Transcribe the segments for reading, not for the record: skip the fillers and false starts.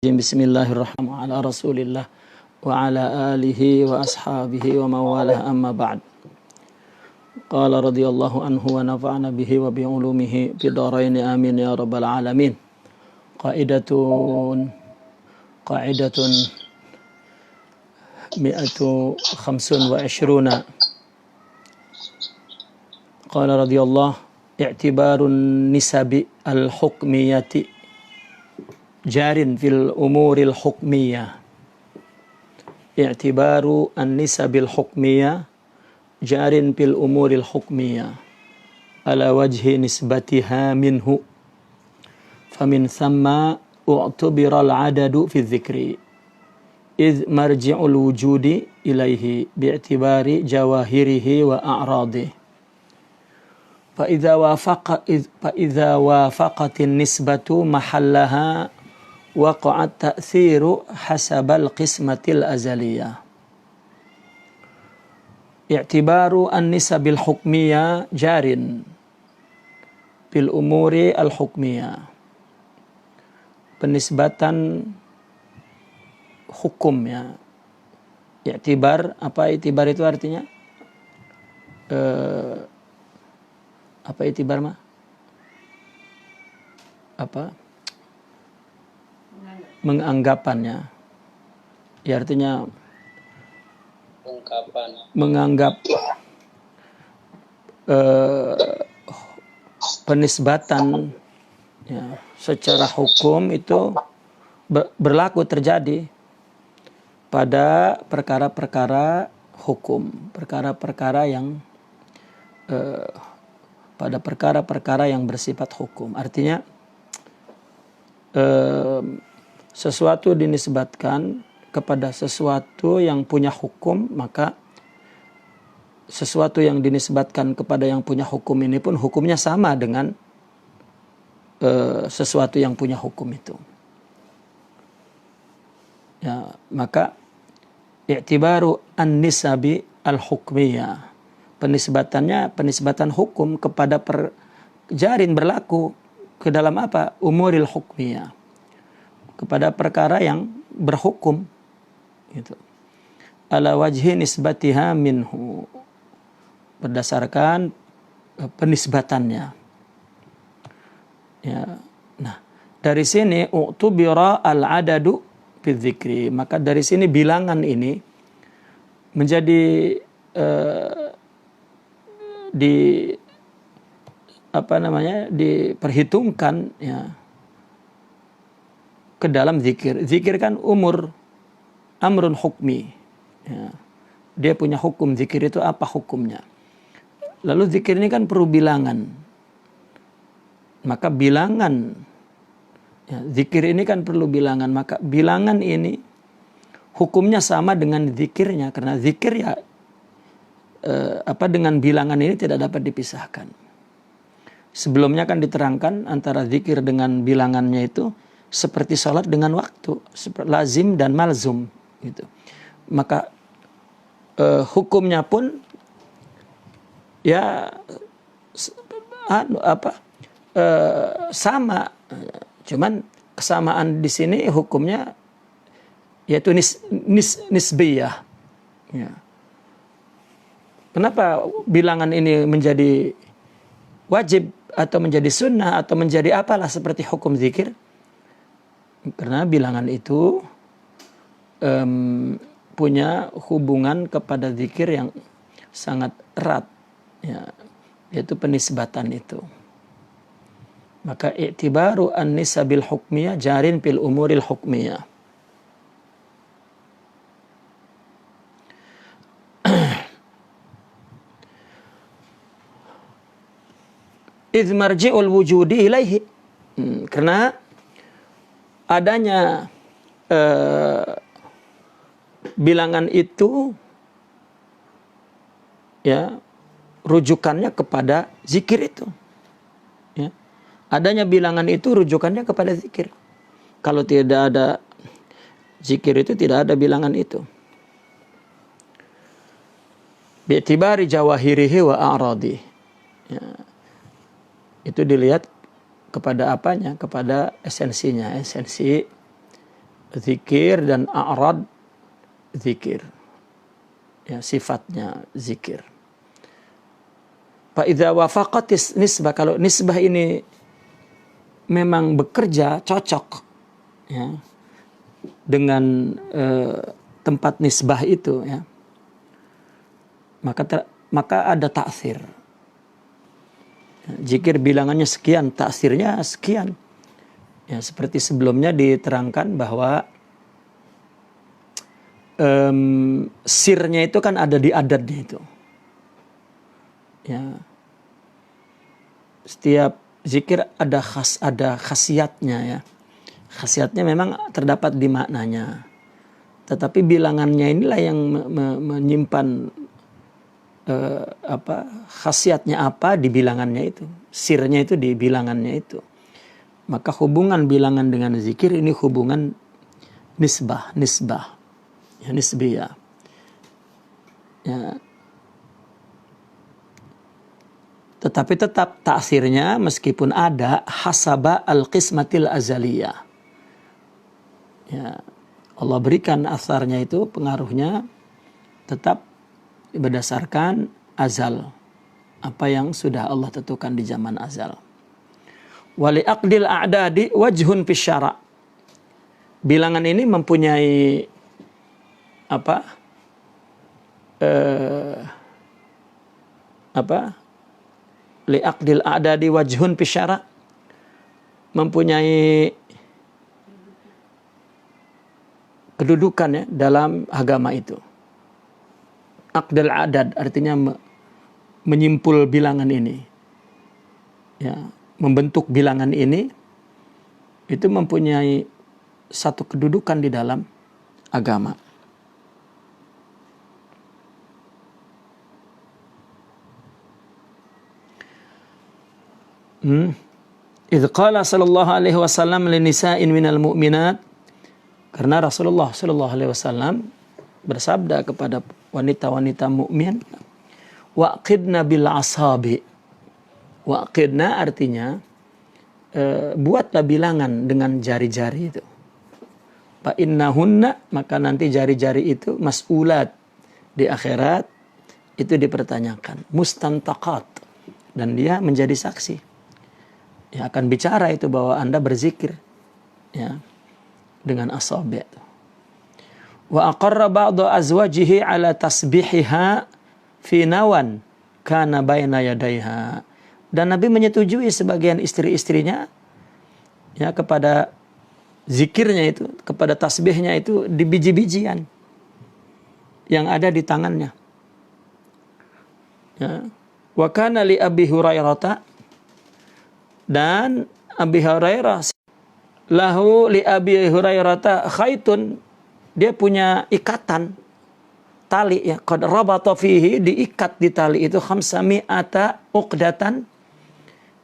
Bismillahirrahmanirrahim ala Rasulillah wa ala alihi wa ashabihi wa mawalah amma ba'd. Qala radhiyallahu anhu wa nafa'ana bihi wa bi ulumihi fi darain amin ya rabbal alamin. Qaidatun 125. Qala radhiyallahu i'tibarun nisabi al-hukmiyati jarin fil umuril hukmiyah. I'tibaru an-nisabil hukmiyah jarin fil umuril hukmiyah ala wajhi nisbatiha minhu famin thamma u'tubira al-adadu fi dhikri idh marji'ul wujudi ilaihi bi'tibari jawahirihi wa a'radihi fa idza wafaqatin nisbatu mahallaha waqa'at ta'thiru hasabal qismatil azaliyah. I'tibaru an-nisabil hukmiyah jarin bil umuri al-hukmiyah. Penisbatan hukum ya. I'tibar, apa i'tibar itu artinya? Apa i'tibar mah? Apa? Menganggapannya. Ya artinya menganggap penisbatan ya, secara hukum itu berlaku terjadi pada perkara-perkara hukum, perkara-perkara yang pada perkara-perkara yang bersifat hukum. Artinya sesuatu dinisbatkan kepada sesuatu yang punya hukum, maka sesuatu yang dinisbatkan kepada yang punya hukum ini pun hukumnya sama dengan sesuatu yang punya hukum itu. Ya, maka i'tibaru an-nisabi al-hukmiyah. Penisbatan hukum kepada jarin berlaku ke dalam apa? Umuril hukmiyah. Kepada perkara yang berhukum gitu. Ala wajhi nisbatiha minhu, berdasarkan penisbatannya ya. Nah, dari sini u'tubira al-adadu fi dzikri, maka dari sini bilangan ini menjadi diperhitungkan ya ke dalam zikir. Zikir kan amrun hukmi ya. Dia punya hukum. Zikir itu apa hukumnya? Lalu zikir ini kan perlu bilangan, maka bilangan ya, zikir ini kan perlu bilangan, maka bilangan ini hukumnya sama dengan zikirnya, karena zikir ya dengan bilangan ini tidak dapat dipisahkan. Sebelumnya kan diterangkan antara zikir dengan bilangannya itu seperti salat dengan waktu, lazim dan malzum gitu. Maka hukumnya pun ya sama, cuman kesamaan di sini hukumnya yaitu nisbiyah ya. Kenapa bilangan ini menjadi wajib atau menjadi sunnah atau menjadi apalah seperti hukum zikir? Karena bilangan itu punya hubungan kepada zikir yang sangat erat ya, yaitu penisbatan itu. Maka i'tibaru an-nisabil hukmiyah jarin fil umuril hukmiyah. Idz marji'ul wujudi ilaihi, karena adanya bilangan itu ya rujukannya kepada zikir itu ya. Adanya bilangan itu rujukannya kepada zikir. Kalau tidak ada zikir itu tidak ada bilangan itu. Bi'tibari jawahirihi wa a'radihi ya. Itu dilihat kepada apanya? Kepada esensinya. Esensi zikir dan a'rad zikir. Ya, sifatnya zikir. Fa idza wafaqatis nisbah, kalau nisbah ini memang bekerja cocok ya dengan tempat nisbah itu ya, maka ada ta'sir. Zikir bilangannya sekian, ta'sirnya sekian. Ya, seperti sebelumnya diterangkan bahwa sirnya itu kan ada di adadnya itu. Ya. Setiap zikir ada khasiatnya ya. Khasiatnya memang terdapat di maknanya. Tetapi bilangannya inilah yang menyimpan khasiatnya apa di bilangannya itu. Sirnya itu di bilangannya itu. Maka hubungan bilangan dengan zikir ini hubungan nisbah. Ya, nisbiyah. Ya. Tetapi tetap ta'sirnya meskipun ada hasaba al-qismatil azaliyah. Ya, Allah berikan asarnya itu, pengaruhnya tetap berdasarkan azal. Apa yang sudah Allah tentukan di zaman azal. Wali aqdil a'dadi wajhun fi syara'. Bilangan ini mempunyai li'aqdil a'dadi wajhun fi syara', mempunyai kedudukan ya dalam agama itu. Aqdil a'dad artinya menyimpul bilangan ini. Ya, membentuk bilangan ini itu mempunyai satu kedudukan di dalam agama. Idz qala sallallahu alaihi wasallam li nisa'in minal mu'minat, karena Rasulullah sallallahu alaihi wasallam bersabda kepada wanita-wanita mukmin, waqidna bil asabi. Waqidna artinya buatlah bilangan dengan jari-jari itu. Fa innahunna, maka nanti jari-jari itu mas'ulat di akhirat itu dipertanyakan, mustantaqat, dan dia menjadi saksi. Ya, akan bicara itu bahwa Anda berzikir ya dengan asabi'. Wa aqarra ba'du azwajihi ala tasbihiha fi nawan kana baina yadaiha. Dan Nabi menyetujui sebagian istri-istrinya ya kepada zikirnya itu, kepada tasbihnya itu di biji-bijian yang ada di tangannya. Ya. Wa kana li Abi Hurairah, dan Abi Hurairah lahu li Abi Hurairah khaitun, dia punya ikatan tali ya, qad rabata fihi, diikat di tali itu 500 uqdatan,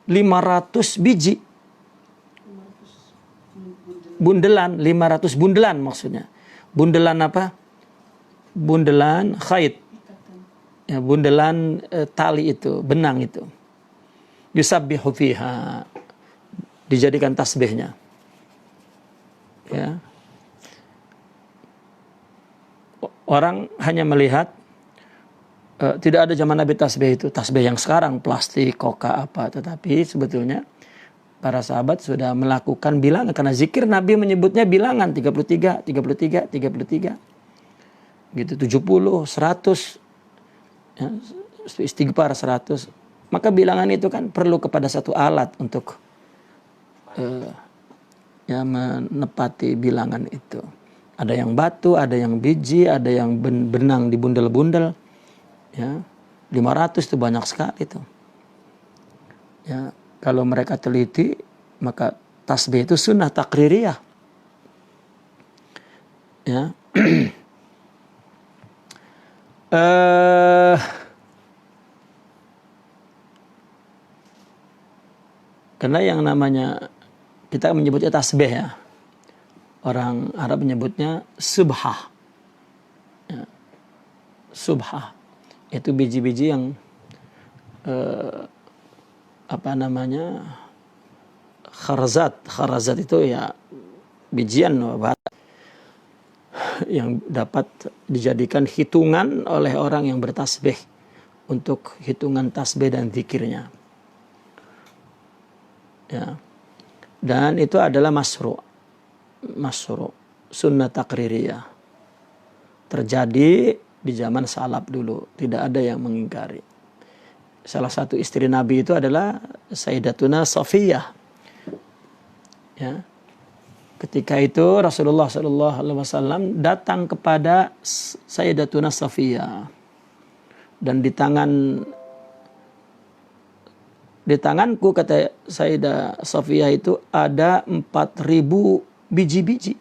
500 biji bundelan, 500 bundelan maksudnya. Bundelan apa? Bundelan khait. Ya, bundelan tali itu, benang itu. Yusabbihu fiha, dijadikan tasbihnya. Ya. Orang hanya melihat tidak ada zaman Nabi tasbih itu, tasbih yang sekarang plastik, koka apa, tetapi sebetulnya para sahabat sudah melakukan bilangan, karena zikir Nabi menyebutnya bilangan 33 gitu, 70, 100 ya, istighfar 100. Maka bilangan itu kan perlu kepada satu alat untuk ya menepati bilangan itu. Ada yang batu, ada yang biji, ada yang benang dibundel-bundel. Ya, 500 itu banyak sekali itu. Ya, kalau mereka teliti, maka tasbih itu sunnah takririyah. Ya. Karena yang namanya, kita menyebutnya tasbih ya, orang Arab menyebutnya subhah ya. Subhah itu biji-biji yang kharazat itu ya bijian, yang dapat dijadikan hitungan oleh orang yang bertasbih untuk hitungan tasbih dan zikirnya. Ya. Dan itu adalah masru' sunnah takririyah. Terjadi di zaman salaf dulu, tidak ada yang mengingkari. Salah satu istri Nabi itu adalah Sayyidatuna Safiyah. Ya. Ketika itu Rasulullah SAW datang kepada Sayyidatuna Safiyah, dan di tanganku, kata Sayyidah Safiyah itu, ada 4.000 biji-biji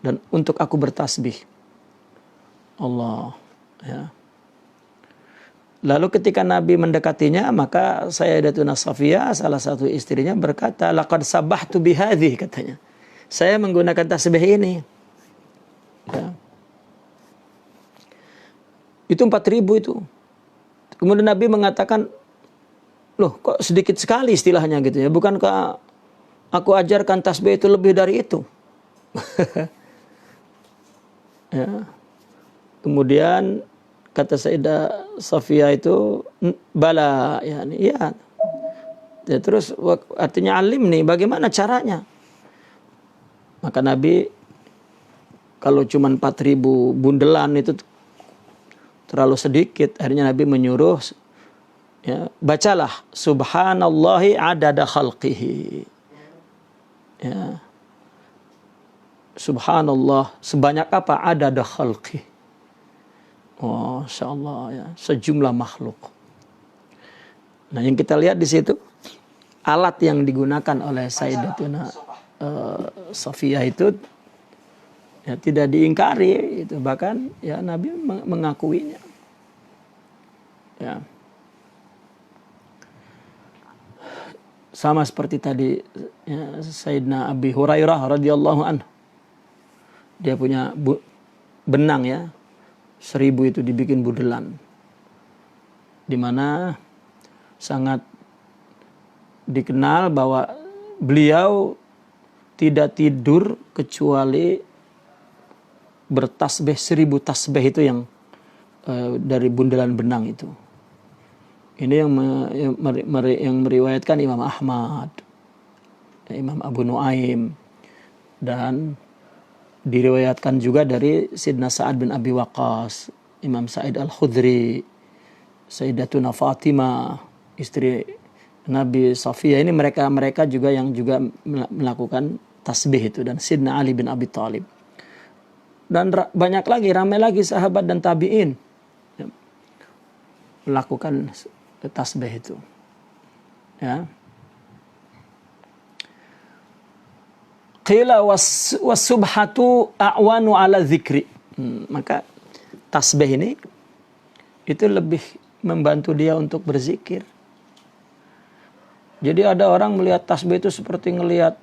dan untuk aku bertasbih. Allah, ya. Lalu ketika Nabi mendekatinya, maka Sayyidatuna Safiyah, salah satu istrinya, berkata, laqad sabahtu bihadhi, katanya. Saya menggunakan tasbih ini. Ya. Itu 4.000 itu. Kemudian Nabi mengatakan, loh kok sedikit sekali istilahnya gitu ya. Bukankah aku ajarkan tasbih itu lebih dari itu? Ya. Kemudian kata Sayyidah Safiyah itu, bala, ya. Ya, terus artinya alim nih, bagaimana caranya? Maka Nabi, kalau cuma 4.000 bundelan itu terlalu sedikit, akhirnya Nabi menyuruh, ya, bacalah subhanallahi adada khalqihi. Ya. Subhanallah, sebanyak apa? Adada khalqi. Oh, insyaallah, ya, sejumlah makhluk. Nah, yang kita lihat di situ, alat yang digunakan oleh Sayyidatuna Safiyah itu, ya, tidak diingkari, itu bahkan, ya, Nabi mengakuinya. Ya. Sama seperti tadi, ya, Sayyidina Abi Hurairah radhiyallahu anhu. Dia punya benang, ya, 1.000 itu dibikin budelan, di mana sangat dikenal bahwa beliau tidak tidur kecuali bertasbih 1.000 tasbih itu yang dari bundelan benang itu. Ini yang meriwayatkan Imam Ahmad, Imam Abu Nuaim, dan diriwayatkan juga dari Sayyidina Sa'ad bin Abi Waqqas, Imam Sa'id Al-Khudri, Sayyidatuna Fatimah, istri Nabi Safiyah. Ini mereka juga yang juga melakukan tasbih itu, dan Sayyidina Ali bin Abi Thalib. Dan banyak lagi, ramai lagi sahabat dan tabi'in melakukan tasbih itu. Ya. Qila was-subhatu a'wanu ala dzikri. Maka tasbih ini itu lebih membantu dia untuk berzikir. Jadi ada orang melihat tasbih itu seperti ngelihat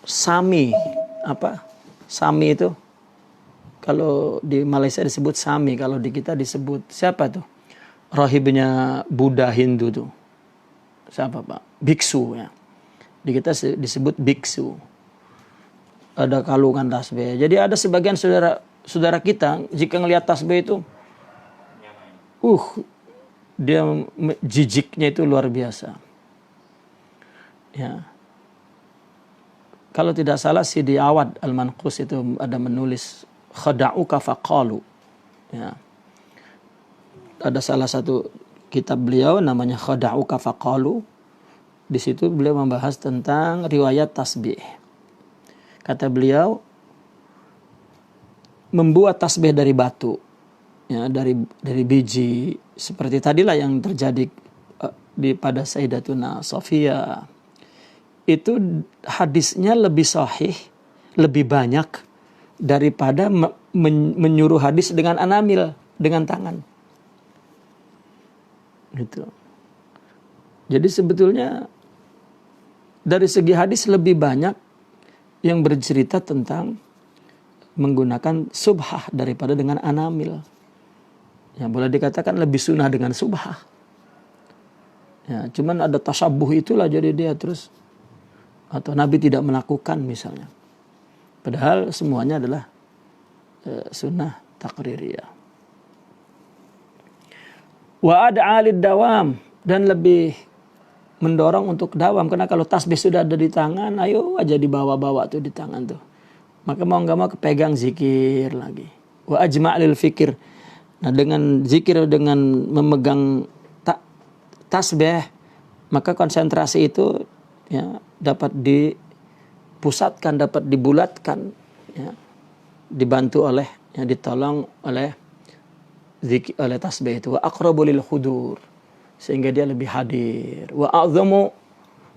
sami. Apa? Sami itu, kalau di Malaysia disebut sami, kalau di kita disebut siapa tuh? Rahibnya Buddha Hindu tuh. Siapa, Pak? Biksu, ya. Di kita disebut biksu. Ada kalungan tasbih. Jadi ada sebagian saudara kita, jika ngelihat tasbih itu, dia jijiknya itu luar biasa. Ya. Kalau tidak salah, Sidi Awad Al-Manqus itu ada menulis khada'uka faqalu. Ya. Ada salah satu kitab beliau namanya Khada'uka faqalu. Di situ beliau membahas tentang riwayat tasbih. Kata beliau, membuat tasbih dari batu, ya, dari biji, seperti tadilah yang terjadi pada Sayyidatuna Safiyah. Itu hadisnya lebih sahih, lebih banyak daripada menyuruh hadis dengan anamil, dengan tangan. Gitu. Jadi sebetulnya dari segi hadis lebih banyak yang bercerita tentang menggunakan subhah daripada dengan anamil. Ya, boleh dikatakan lebih sunnah dengan subhah. Ya, cuman ada tasyabuh itulah, jadi dia terus, atau Nabi tidak melakukan misalnya. Padahal semuanya adalah sunnah taqririyah. Wa ad'a lid dawam, dan lebih mendorong untuk dawam, karena kalau tasbih sudah ada di tangan, ayo aja dibawa-bawa tuh di tangan tuh. Maka mau nggak mau kepegang zikir lagi. Wa ajma' lil fikir. Nah, dengan zikir, dengan memegang tasbih, maka konsentrasi itu ya dapat dipusatkan, dapat dibulatkan, ya, dibantu oleh, ya, ditolong oleh zikir, oleh tasbih itu. Wa aqrabu lil hudur, sehingga dia lebih hadir. Wa a'zamu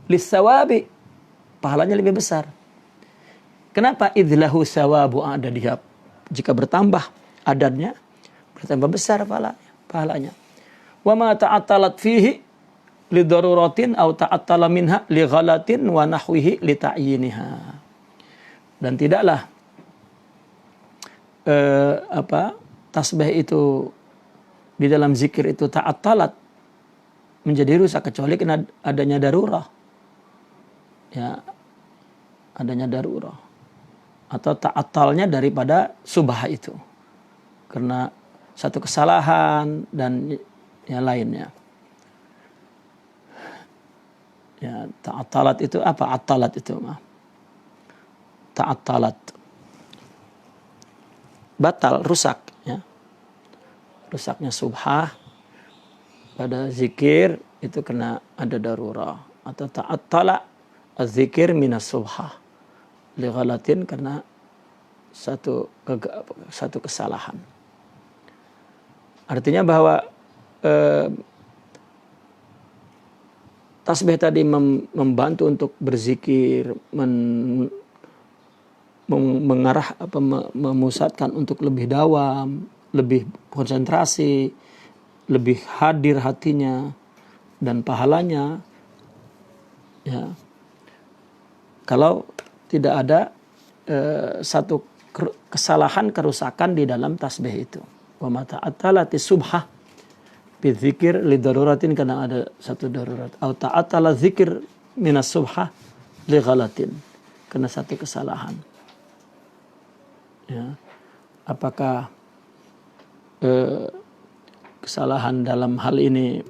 lis sawabi, pahalanya lebih besar. Kenapa? Idlahu sawabu adadihab, jika bertambah adadnya bertambah besar pahalanya. Wa ma ta'attalat fihi li daruratin aw ta'attala minha li ghalatin wa nahwihi li ta'yiniha. Dan tidaklah tasbih itu di dalam zikir itu ta'attalat, menjadi rusak, kecuali kena adanya darurah. Ya, adanya darurah atau ta'attalnya daripada subah itu, karena satu kesalahan dan yang lainnya. Ya, ta'attalat itu apa? Attalat itu ta'attalat, batal, rusak, ya. Rusaknya subhah pada zikir itu kena ada darurah, atau ta'attala az-zikir minas subhah li ghalatin, karena satu kesalahan. Artinya bahwa tasbih tadi membantu untuk berzikir, mengarah memusatkan untuk lebih dawam, lebih konsentrasi, lebih hadir hatinya, dan pahalanya, ya, kalau tidak ada satu kesalahan, kerusakan di dalam tasbih itu. Wa ma ta'attalati subhah bi dzikir li daruratin, karena ada satu darurat. Au ta'attala dzikir minas subhah li ghalatin, karena satu kesalahan. Ya. Apakah kesalahan dalam hal ini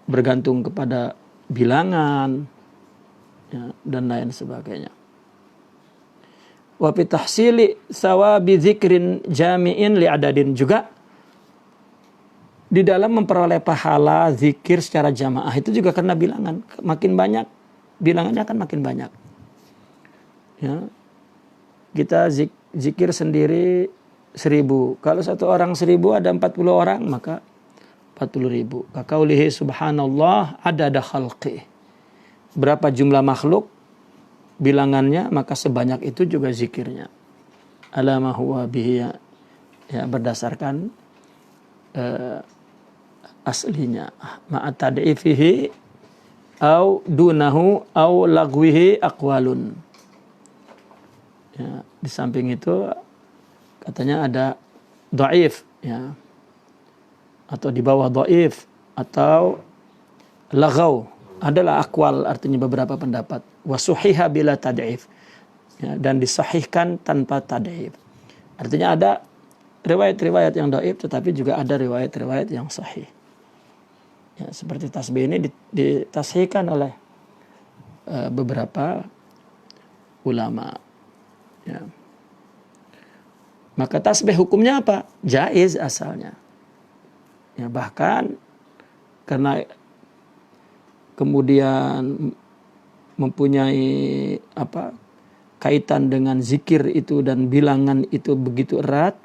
bergantung kepada bilangan, ya, dan lain sebagainya. Wa fi tahsili sawabi dzikrin jami'in li adadin, juga di dalam memperoleh pahala zikir secara jamaah itu juga karena bilangan. Makin banyak bilangannya akan makin banyak. Ya. Kita zikir sendiri 1000. Kalau satu orang 1000 ada 40 orang, maka 40.000. Kaqaulihi subhanallah adada khalqi. Berapa jumlah makhluk bilangannya, maka sebanyak itu juga zikirnya. Alama huwa bihi, ya, berdasarkan aslinya. Ma'at tad'ifihi au dunahu au lagwihi aqwalun. Ya, di samping itu katanya ada dhaif, ya, atau di bawah dhaif atau lagaw, adalah akwal, artinya beberapa pendapat. Wasuhiha bila tad'if, ya, dan disahihkan tanpa tad'if. Artinya ada riwayat-riwayat yang dhaif, tetapi juga ada riwayat-riwayat yang sahih. Ya, seperti tasbih ini ditasihkan oleh beberapa ulama. Ya. Maka tasbih hukumnya apa? Jaiz asalnya. Ya, bahkan karena kemudian mempunyai kaitan dengan zikir itu dan bilangan itu begitu erat,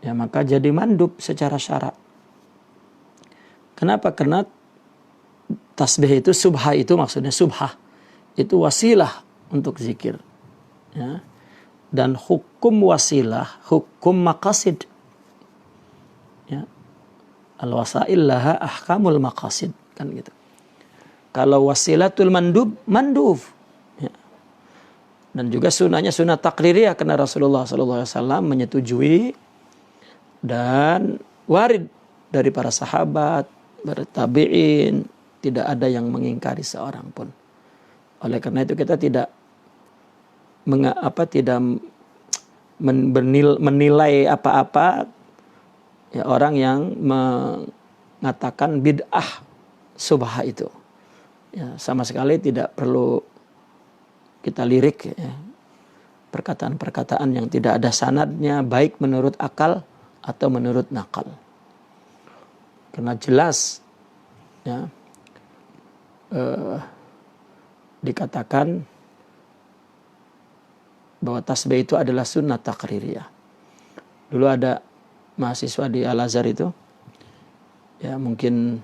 ya, maka jadi mandub secara syarak. Kenapa? Karena tasbih itu, subhah itu maksudnya, subhah itu wasilah untuk zikir, ya. Dan hukum wasilah, hukum maqasid, ya. Al-wasail laha ahkamul maqasid, kan gitu. Kalau wasilatul mandub, ya. Dan juga sunahnya sunnah taqririyah, karena Rasulullah SAW menyetujui dan warid dari para sahabat, para tabi'in, tidak ada yang mengingkari seorang pun. Oleh karena itu kita tidak tidak menilai apa-apa ya orang yang mengatakan bid'ah subhah itu. Ya, sama sekali tidak perlu kita lirik ya. Perkataan-perkataan yang tidak ada sanadnya, baik menurut akal atau menurut nakal. Karena jelas ya, dikatakan bahwa tasbih itu adalah sunnah takririyah. Dulu ada mahasiswa di Al-Azhar itu, ya mungkin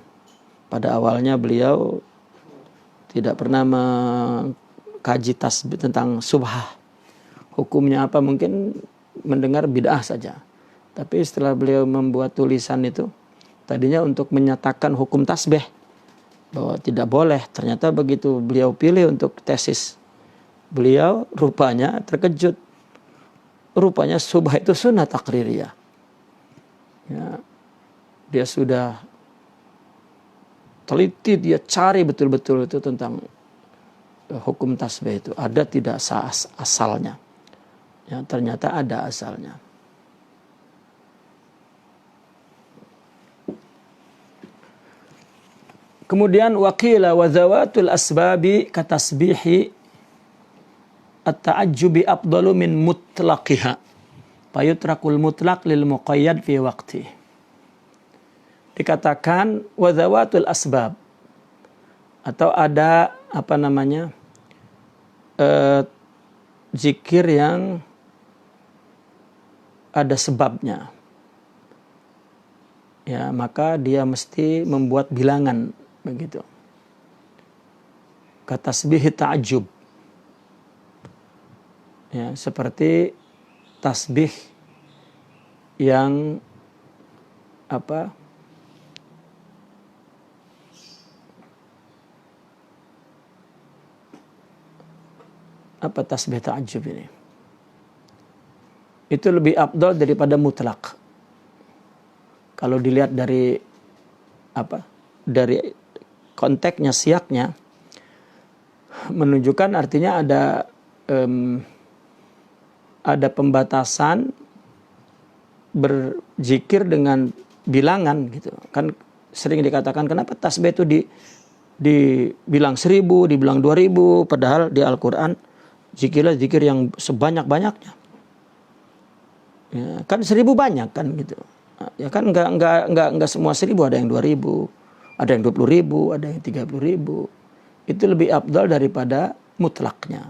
pada awalnya beliau tidak pernah mengkaji tasbih tentang subhah. Hukumnya apa, mungkin mendengar bid'ah saja. Tapi setelah beliau membuat tulisan itu, tadinya untuk menyatakan hukum tasbih, bahwa tidak boleh. Ternyata begitu beliau pilih untuk tesis, beliau rupanya terkejut. Rupanya subhah itu sunnah takririyah. Ya, dia sudah teliti, dia cari betul-betul itu tentang hukum tasbih itu. Ada tidak asalnya. Ya, ternyata ada asalnya. Kemudian waqila wa zawatul asbabi katasbihi at-ta'ajjubi afdalu min mutlaqiha. Fayutrakul mutlaq lil muqayyad fi waqti. Dikatakan wa zawatul asbab, atau ada zikir yang ada sebabnya. Ya, maka dia mesti membuat bilangan begitu. Katasbih ta'ajjub. Ya, seperti tasbih yang apa? Apa tasbih ta'ajjub ini? Itu lebih afdal daripada mutlak. Kalau dilihat dari dari konteksnya, siaknya, menunjukkan artinya ada pembatasan berzikir dengan bilangan gitu. Kan sering dikatakan kenapa tasbih itu dibilang 1000, dibilang 2000, padahal di Al-Qur'an zikirlah zikir yang sebanyak-banyaknya. Ya, kan 1000 banyak kan gitu. Ya kan enggak semua 1000, ada yang 2000, ada yang 20.000, ada yang 30.000. Itu lebih afdal daripada mutlaknya.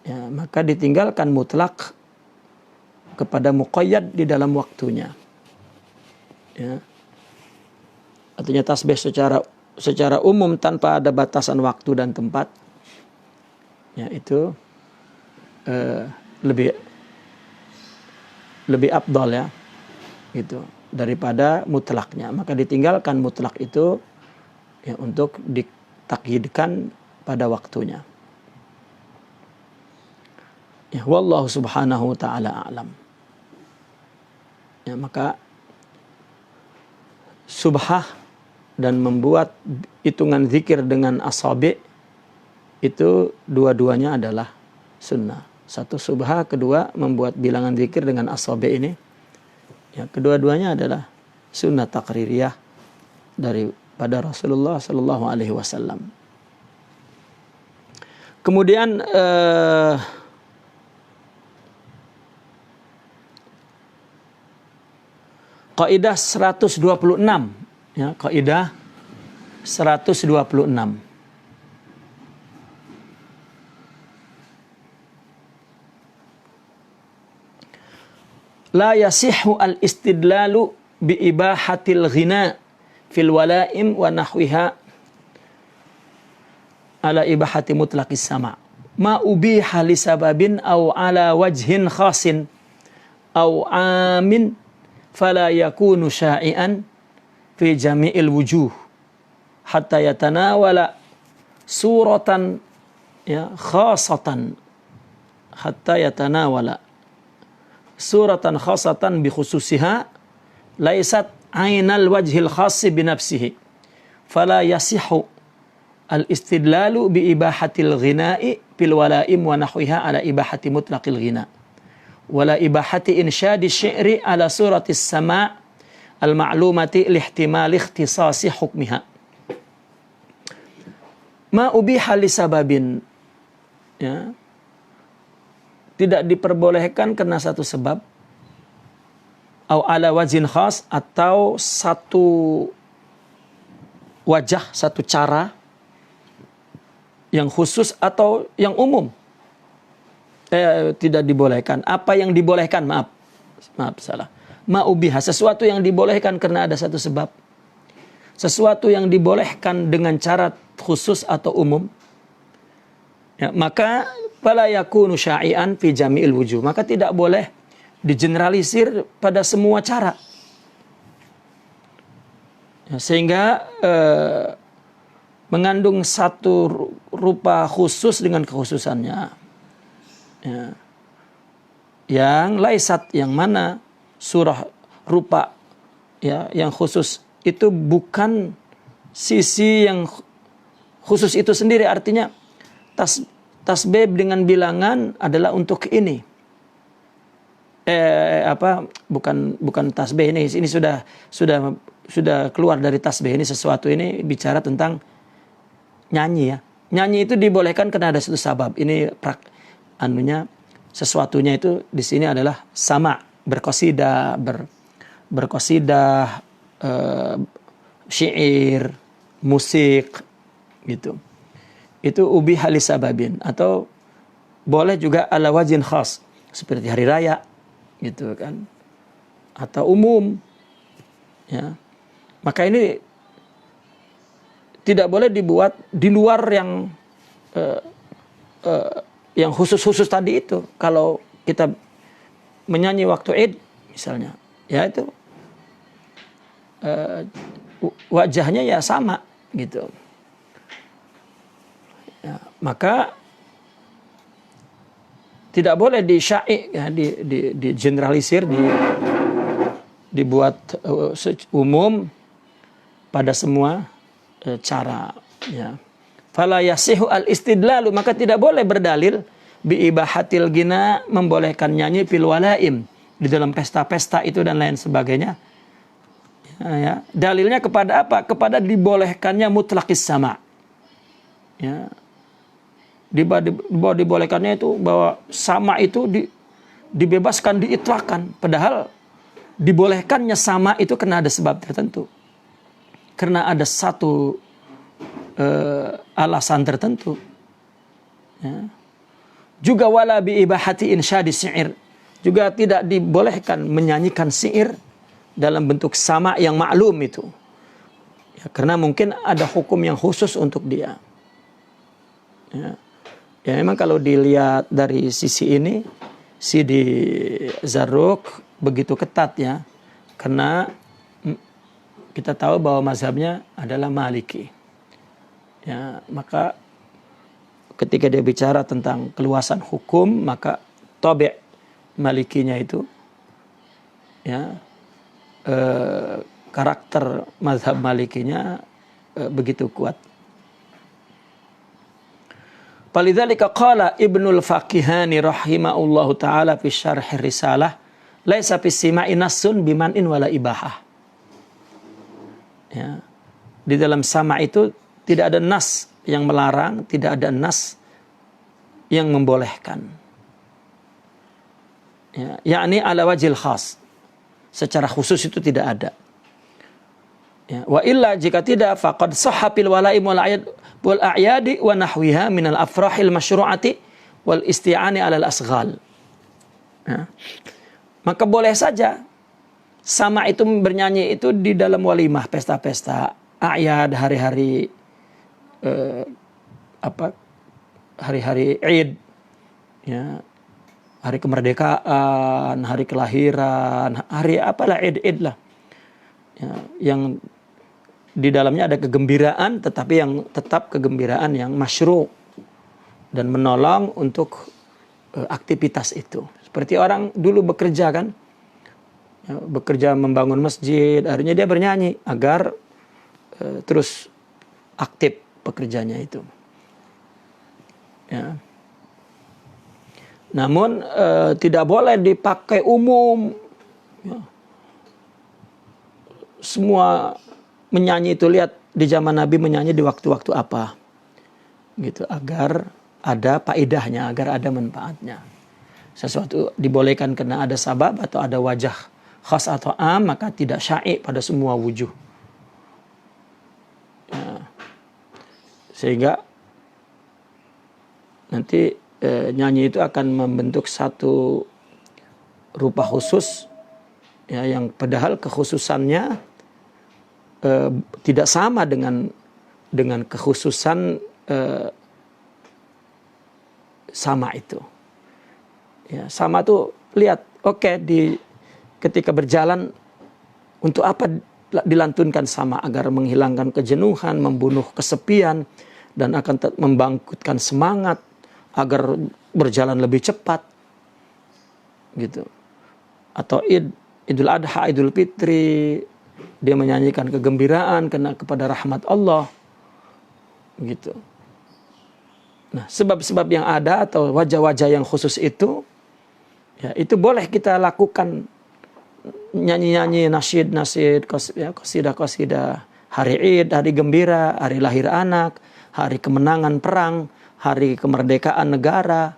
Ya, maka ditinggalkan mutlak kepada muqayyad di dalam waktunya. Ya. Artinya tasbih secara umum tanpa ada batasan waktu dan tempat. Ya, itu lebih afdal ya, gitu, daripada mutlaknya. Maka ditinggalkan mutlak itu ya untuk ditakyidkan pada waktunya. Ya, wallahu subhanahu wa ta'ala a'lam. Ya, maka subhah dan membuat hitungan zikir dengan asabi itu dua-duanya adalah sunnah. Satu subhah, kedua membuat bilangan zikir dengan asabi ini. Ya, kedua-duanya adalah sunnah takririyah daripada Rasulullah sallallahu alaihi wasallam. Kemudian kaidah 126 ya, kaidah 126. La yasihhu al-istidlalu bi ibahatil ghina fil walaim wa nahwiha ala ibahati mutlaqis sama' ma ubiha li sababin aw ala wajhin khasin aw amin fala yakunu sya'ian fi jami'il wujuh hatta yatanawala suratan ya khasatan hatta yatanawala suratan khasatan bi khususiha laisat ainal wajhil khassi bi nafsihi fala yasihu al istidlalu bi ibahatil ghina'i fil walaim wa nahwiha ala ibahati mutlaqil ghina wala ibahati insyadi syi'ri ala suratis sama' al-ma'lumati lihtimali ikhtisasi hukmiha. Ma ubiha li sababin, ya, tidak diperbolehkan karena satu sebab, au ala wajhin khas, atau satu wajah, satu cara yang khusus atau yang umum. Tidak dibolehkan. Apa yang dibolehkan? Maaf salah. Ma ubiha, sesuatu yang dibolehkan karena ada satu sebab. Sesuatu yang dibolehkan dengan cara khusus atau umum, ya, maka fala yakunu sya'ian fi jami'il wujuh, maka tidak boleh digeneralisir pada semua cara, ya, sehingga mengandung satu rupa khusus dengan kekhususannya, ya, yang laisat, yang mana surah rupa, ya, yang khusus itu bukan sisi yang khusus itu sendiri. Artinya tasbih dengan bilangan adalah untuk ini. Bukan tasbih ini sudah keluar dari tasbih. Ini sesuatu, ini bicara tentang nyanyi, ya. Nyanyi itu dibolehkan karena ada satu sabab. Ini sesuatunya itu di sini adalah sama, berqasidah, syair, musik, gitu. Itu ubiha li sababin, atau boleh juga ala wajhin khas, seperti hari raya, gitu kan, atau umum, ya. Maka ini tidak boleh dibuat di luar yang khusus-khusus tadi itu. Kalau kita menyanyi waktu Id misalnya, ya itu wajahnya ya sama, gitu, ya, maka tidak boleh disya'i, ya, di generalisir, dibuat umum pada semua cara, ya. Fala yasihu al istidlalu, maka tidak boleh berdalil bi ibahatil gina, membolehkan nyanyi fil walaim, di dalam pesta-pesta itu dan lain sebagainya. Ya, dalilnya kepada apa? Kepada dibolehkannya mutlaqis sama. Ya. Dibolehkannya itu bahwa sama itu dibebaskan, diitlakan. Padahal dibolehkannya sama itu karena ada sebab tertentu. Karena ada satu alasan tertentu. Ya. Juga wala bi ibahati insyadi syair. Juga tidak dibolehkan menyanyikan syair dalam bentuk sama yang maklum itu, ya, karena mungkin ada hukum yang khusus untuk dia, ya. Ya, memang kalau dilihat dari sisi ini, Sidi Zarruq begitu ketat, ya, karena kita tahu bahwa mazhabnya adalah Maliki, ya. Maka ketika dia bicara tentang keluasan hukum, maka tabi' Malikinya itu, ya, karakter mazhab Malikinya begitu kuat. Falidzalika qala Ibnul Faqihani rahimahullahu taala fi syarh risalah, laisa fis sima'i nassun biman'in wala ibahah. Ya. Di dalam sama itu tidak ada nas yang melarang, tidak ada nas yang membolehkan. Ya, yakni ala wajhil khas. Secara khusus itu tidak ada. Ya, wa illa, jika tidak, faqad sahha fil walaim wal a'yadi wa nahwiha min al afrahil masyru'ati wal isti'ani 'ala al asghal. Ya. Maka boleh saja sama itu bernyanyi itu di dalam walimah, pesta-pesta, a'yad, hari-hari hari-hari Id, ya. Hari kemerdekaan, hari kelahiran, hari apalah, id lah, ya, yang di dalamnya ada kegembiraan, tetapi yang tetap kegembiraan yang masyru' dan menolong untuk aktivitas itu. Seperti orang dulu bekerja, kan, ya, bekerja membangun masjid, akhirnya dia bernyanyi agar terus aktif pekerjaannya itu, ya. Namun tidak boleh dipakai umum. Ya. Semua menyanyi itu, lihat di zaman Nabi menyanyi di waktu-waktu apa, gitu, agar ada faedahnya, agar ada manfaatnya. Sesuatu dibolehkan karena ada sabab atau ada wajah khas atau am, maka tidak syai' pada semua wujuh. Ya. Sehingga nanti nyanyi itu akan membentuk satu rupa khusus, ya, yang padahal kekhususannya tidak sama dengan kekhususan sama itu. Ya, sama tuh lihat, oke, ketika berjalan untuk apa dilantunkan sama, agar menghilangkan kejenuhan, membunuh kesepian, dan akan membangkitkan semangat agar berjalan lebih cepat, gitu. Atau Idul Adha, Idul Fitri, dia menyanyikan kegembiraan karena kepada rahmat Allah, gitu. Nah, sebab-sebab yang ada atau wajah-wajah yang khusus itu, ya, itu boleh kita lakukan, nyanyi-nyanyi nasyid-nasyid, qasidah-qasidah, hari Id, hari gembira, hari lahir anak, hari kemenangan perang, hari kemerdekaan negara,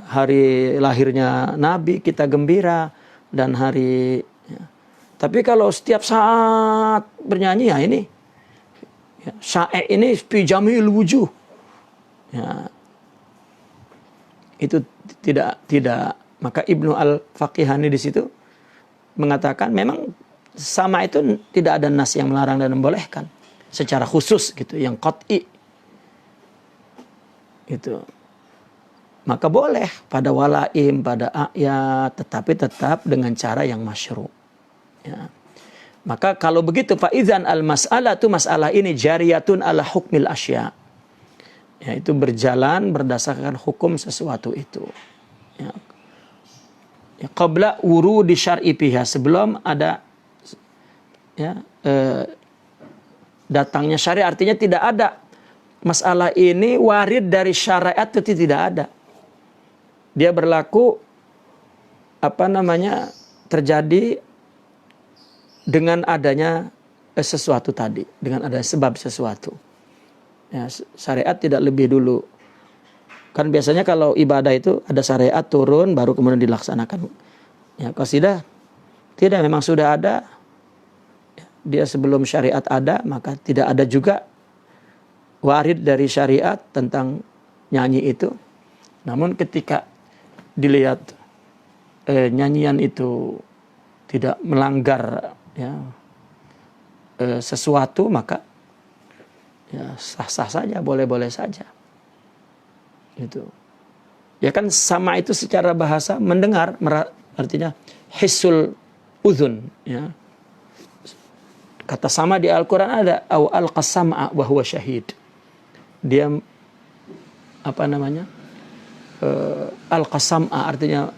hari lahirnya Nabi kita gembira, dan hari, ya. Tapi kalau setiap saat bernyanyi, ya ini, ya, syae' ini fi jamil wujuh, ya, itu tidak. Maka Ibnu Al-Faqihani di situ mengatakan memang sama itu tidak ada nas yang melarang dan membolehkan secara khusus, gitu, yang qat'i, gitu. Maka boleh pada walaim, pada a'yad, tetapi tetap dengan cara yang masyru'. Ya. Maka kalau begitu, fa'idzan al-mas'alatu, masalah ini jariyatun ala hukmil asya'. Ya, itu berjalan berdasarkan hukum sesuatu itu. Ya. Ya, qabla wurudi syar'i fiha, sebelum ada, ya, datangnya syariat. Artinya tidak ada masalah ini warid dari syariat, itu tidak ada. Dia berlaku terjadi dengan adanya sesuatu tadi, dengan ada sebab sesuatu. Ya, syariat tidak lebih dulu. Kan biasanya kalau ibadah itu ada syariat turun baru kemudian dilaksanakan. Ya, qasidah tidak, memang sudah ada. Dia sebelum syariat ada, maka tidak ada juga warid dari syariat tentang nyanyi itu. Namun ketika dilihat nyanyian itu tidak melanggar, ya, sesuatu, maka ya sah-sah saja, boleh-boleh saja. Gitu. Ya kan, sama itu secara bahasa mendengar, artinya hissul udhun, ya. Kata sama di Al-Quran ada au al-qasam'a wa huwa syahid. Dia al-qasam'a artinya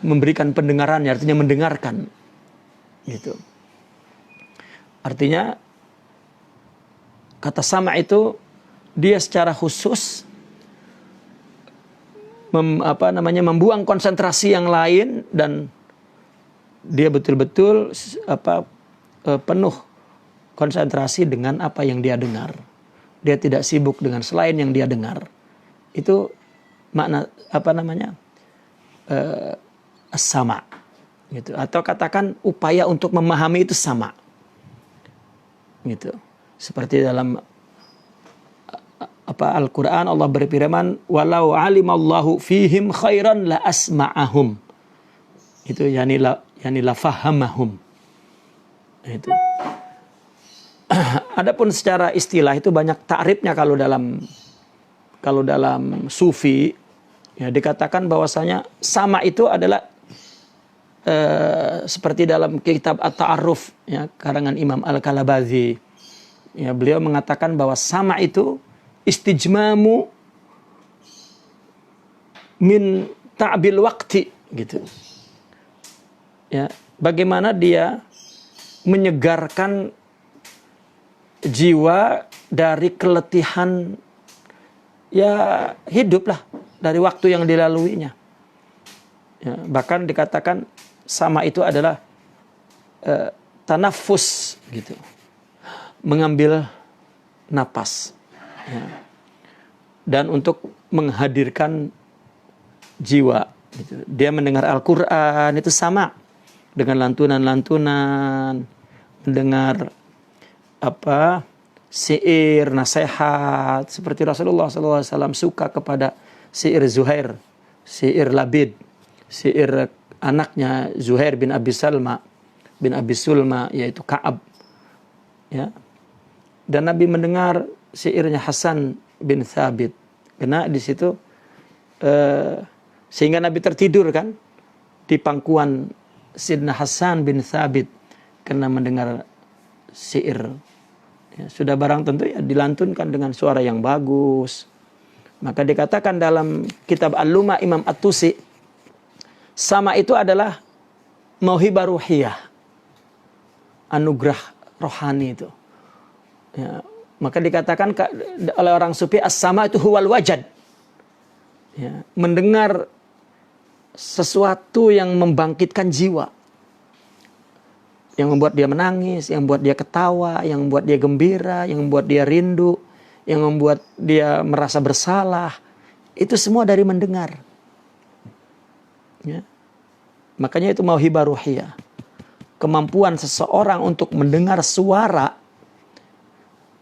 memberikan pendengarannya, artinya mendengarkan, gitu. Artinya kata sama itu dia secara khusus membuang konsentrasi yang lain, dan dia betul-betul penuh konsentrasi dengan apa yang dia dengar. Dia tidak sibuk dengan selain yang dia dengar. Itu makna as-sama', gitu. Atau katakan upaya untuk memahami itu sama, gitu. Seperti dalam Al-Quran Allah berfirman, walau alimallahu fihim khairan la asma'ahum. Itu yani la fahamahum. Itu. Adapun secara istilah itu banyak takrifnya. Kalau dalam sufi, ya, dikatakan bahwasanya sama itu adalah seperti dalam kitab At-Ta'arruf, ya, karangan Imam Al-Kalabazi. Ya, beliau mengatakan bahwa sama itu istijmamu min ta'bil waqti, gitu. Ya, bagaimana dia menyegarkan jiwa dari keletihan, ya, hidup lah, dari waktu yang dilaluinya. Ya, bahkan dikatakan sama itu adalah tanafus gitu, mengambil napas, ya. Dan untuk menghadirkan jiwa gitu. Dia mendengar Al-Quran itu sama dengan lantunan-lantunan, mendengar syair, nasihat, seperti Rasulullah SAW suka kepada syair Zuhair, syair Labid, syair anaknya Zuhair bin Abi Sulma, yaitu Ka'ab, ya. Dan Nabi mendengar syairnya Hasan bin Thabit, karena di situ sehingga Nabi tertidur kan di pangkuan Sidna Hasan bin Thabit karena mendengar syair. Ya, sudah barang tentu ya dilantunkan dengan suara yang bagus. Maka dikatakan dalam kitab Al-Luma Imam At-Tusi, sama itu adalah mauhibah ruhiyah, anugerah rohani itu. Ya, maka dikatakan oleh orang sufi as-sama itu huwal wajad. Ya, mendengar sesuatu yang membangkitkan jiwa, yang membuat dia menangis, yang membuat dia ketawa, yang membuat dia gembira, yang membuat dia rindu, yang membuat dia merasa bersalah. Itu semua dari mendengar. Ya. Makanya itu mauhibah ruhiyah. Kemampuan seseorang untuk mendengar suara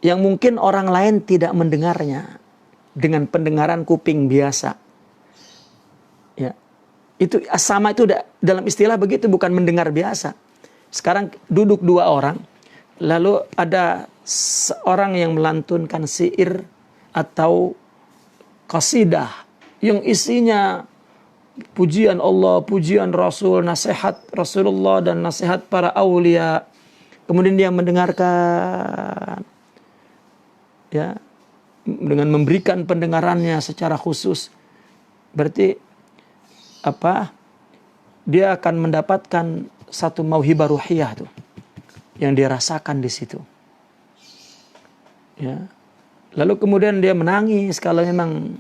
yang mungkin orang lain tidak mendengarnya dengan pendengaran kuping biasa. Ya. Itu sama itu dalam istilah begitu, bukan mendengar biasa. Sekarang duduk dua orang, lalu ada seorang yang melantunkan syair atau qasidah yang isinya pujian Allah, pujian Rasul, nasihat Rasulullah dan nasihat para aulia. Kemudian dia mendengarkan, ya, dengan memberikan pendengarannya secara khusus. Berarti dia akan mendapatkan satu mauhibah ruhiyah tuh yang dia rasakan di situ. Ya. Lalu kemudian dia menangis kalau memang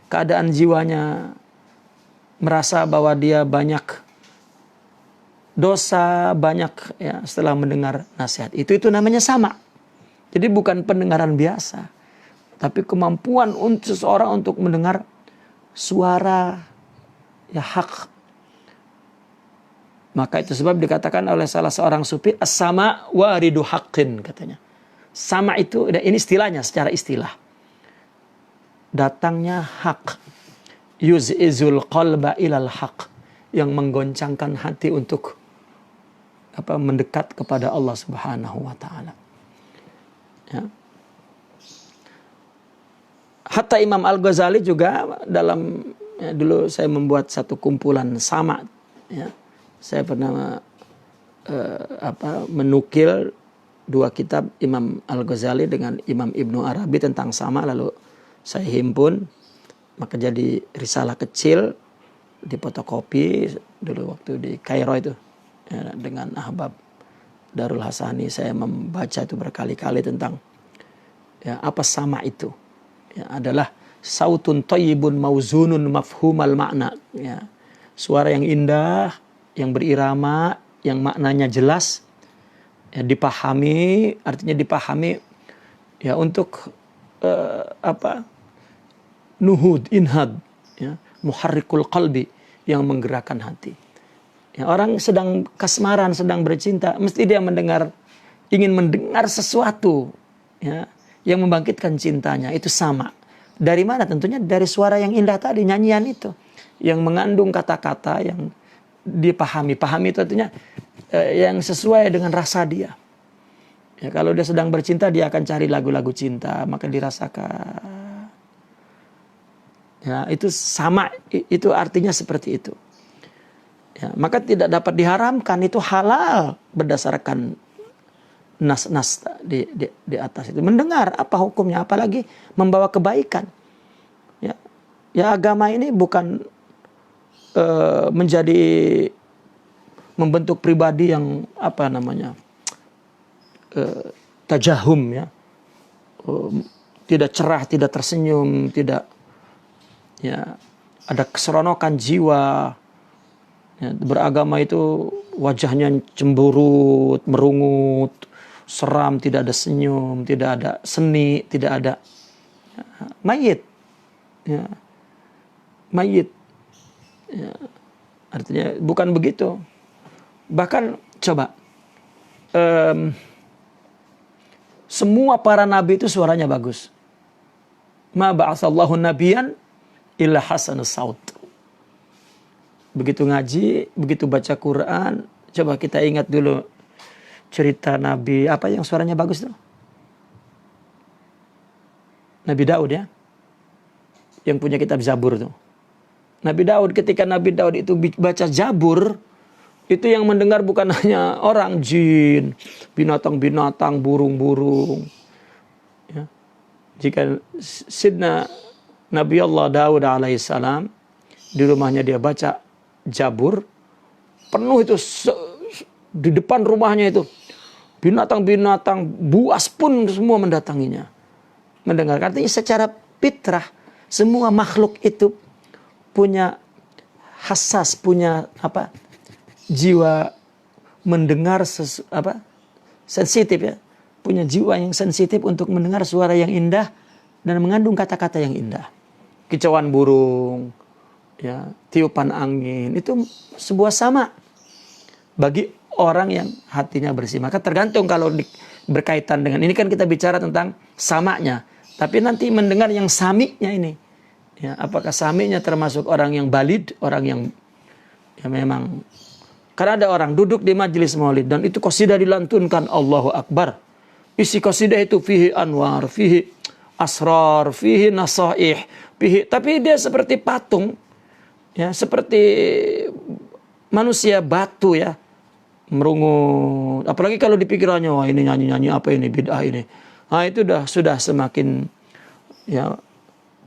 keadaan jiwanya merasa bahwa dia banyak dosa, banyak, ya, setelah mendengar nasihat. Itu namanya sama. Jadi bukan pendengaran biasa, tapi kemampuan untuk seseorang untuk mendengar suara, ya, hak. Maka itu sebab dikatakan oleh salah seorang sufi as-sama waridu haqqin, katanya. Sama itu, ini istilahnya secara istilah. Datangnya hak. Yuz'izul qalba ilal haq. Yang menggoncangkan hati untuk mendekat kepada Allah Subhanahu wa ta'ala. Ya. Hatta Imam Al-Ghazali juga dalam, ya, dulu saya membuat satu kumpulan sama, ya. Saya pernah menukil dua kitab Imam Al-Ghazali dengan Imam Ibnu Arabi tentang sama, lalu saya himpun, maka jadi risalah kecil, difotokopi dulu waktu di Kairo itu, ya, dengan Ahbab Darul Hasani. Saya membaca itu berkali-kali tentang, ya, apa sama itu, ya, adalah sautun thayyibun mauzunun mafhumal makna, ya, suara yang indah, yang berirama, yang maknanya jelas, ya, dipahami, artinya dipahami, ya, untuk nuhud, inhad, ya, muharrikul qalbi, yang menggerakkan hati. Ya, orang sedang kasmaran, sedang bercinta, mesti dia ingin mendengar sesuatu, ya, yang membangkitkan cintanya. Itu sama. Dari mana? Tentunya dari suara yang indah tadi, nyanyian itu, yang mengandung kata-kata yang dipahami. Pahami itu artinya yang sesuai dengan rasa dia. Ya, kalau dia sedang bercinta, dia akan cari lagu-lagu cinta, maka dirasakan. Ya, itu sama, itu artinya seperti itu. Ya, maka tidak dapat diharamkan, itu halal berdasarkan nas-nas di atas itu. Mendengar apa hukumnya, apalagi membawa kebaikan. Ya, ya, agama ini bukan membentuk pribadi yang tajahum, ya, tidak cerah, tidak tersenyum, tidak, ya, ada keseronokan jiwa, Ya, beragama itu wajahnya cemberut, merungut, seram, tidak ada senyum, tidak ada seni, tidak ada mayit. Ya. Mayit. Ya. Artinya bukan begitu. Bahkan coba semua para nabi itu suaranya bagus. Ma ba'atsallahu nabiyan illa hasanus saut. Begitu ngaji, begitu baca Quran, coba kita ingat dulu cerita Nabi apa yang suaranya bagus tuh? Nabi Daud ya. Yang punya kitab Zabur tuh. Nabi Daud, ketika Nabi Daud itu baca Zabur, itu yang mendengar bukan hanya orang, jin, binatang-binatang, burung-burung. Ya. Jika Sidna Nabi Allah Daud alaihissalam di rumahnya dia baca Zabur, penuh itu di depan rumahnya itu binatang-binatang buas pun semua mendatanginya, mendengar. Artinya secara fitrah semua makhluk itu punya hassas, punya jiwa mendengar sensitif ya, punya jiwa yang sensitif untuk mendengar suara yang indah dan mengandung kata-kata yang indah. Kicauan burung, ya, tiupan angin, itu sebuah sama bagi orang yang hatinya bersih. Maka tergantung kalau berkaitan dengan ini kan kita bicara tentang samanya, tapi nanti mendengar yang saminya ini, ya, apakah saminya termasuk orang yang balid, orang yang ya memang, karena ada orang duduk di majelis maulid dan itu qasidah dilantunkan Allahu Akbar, isi qasidah itu fihi anwar, fihi asrar, fihi nasaih, fihi, tapi dia seperti patung. Ya, seperti manusia batu ya, merungut. Apalagi kalau di pikirannya, wah ini nyanyi-nyanyi apa ini, bid'ah ini. Nah itu sudah semakin ya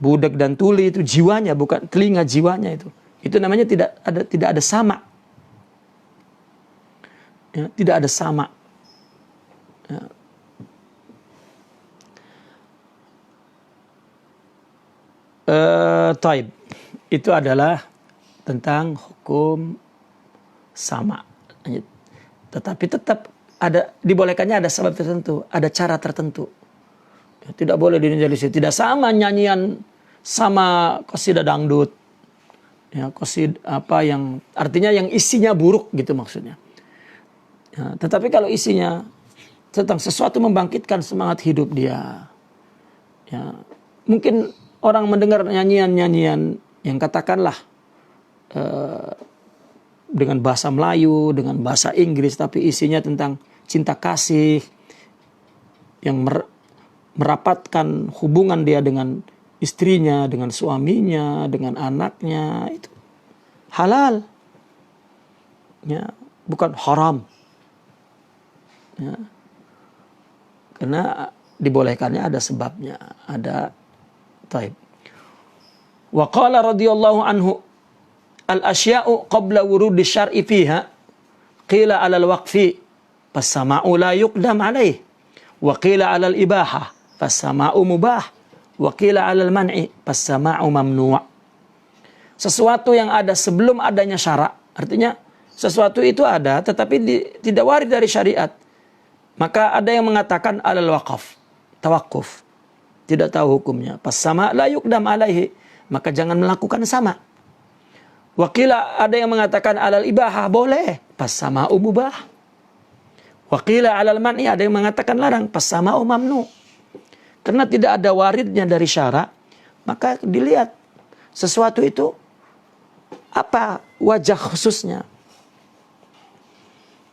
budak dan tuli, itu jiwanya, bukan telinga jiwanya itu. Itu namanya tidak ada sama. Ya, tidak ada sama. Ya. Taib. Itu adalah tentang hukum sama. Tetapi tetap ada, dibolehkannya ada sebab tertentu, ada cara tertentu. Ya, tidak boleh dijelaskan. Tidak sama nyanyian sama qasidah dangdut. Ya, qasidah apa yang artinya yang isinya buruk gitu maksudnya. Ya, tetapi kalau isinya tentang sesuatu membangkitkan semangat hidup dia. Ya, mungkin orang mendengar nyanyian-nyanyian yang katakanlah dengan bahasa Melayu, dengan bahasa Inggris, tapi isinya tentang cinta kasih, yang merapatkan hubungan dia dengan istrinya, dengan suaminya, dengan anaknya, itu halal, ya, bukan haram, ya. Karena dibolehkannya ada sebabnya, ada taib. Wa qala radhiyallahu anhu al-asya'u qabla wurudi syar'i fiha qila 'ala al-waqfi fas-sama'u la yuqdam 'alaih wa qila 'ala al-ibahah fas-sama'u mubah wa qila 'ala al-man'i fas-sama'u mamnu'. Sesuatu yang ada sebelum adanya syarak, artinya sesuatu itu ada tetapi tidak waris dari syariat. Maka ada yang mengatakan 'alal waqaf, tawakuf. Tidak tahu hukumnya. Fas-sama' la yuqdam 'alaihi, maka jangan melakukan sama. Wakila ada yang mengatakan alal ibahah, boleh, pas sama mubah. Wakila alal man'i, ada yang mengatakan larang, pas sama mamnu. Karena tidak ada waridnya dari syarak, maka dilihat sesuatu itu apa wajah khususnya.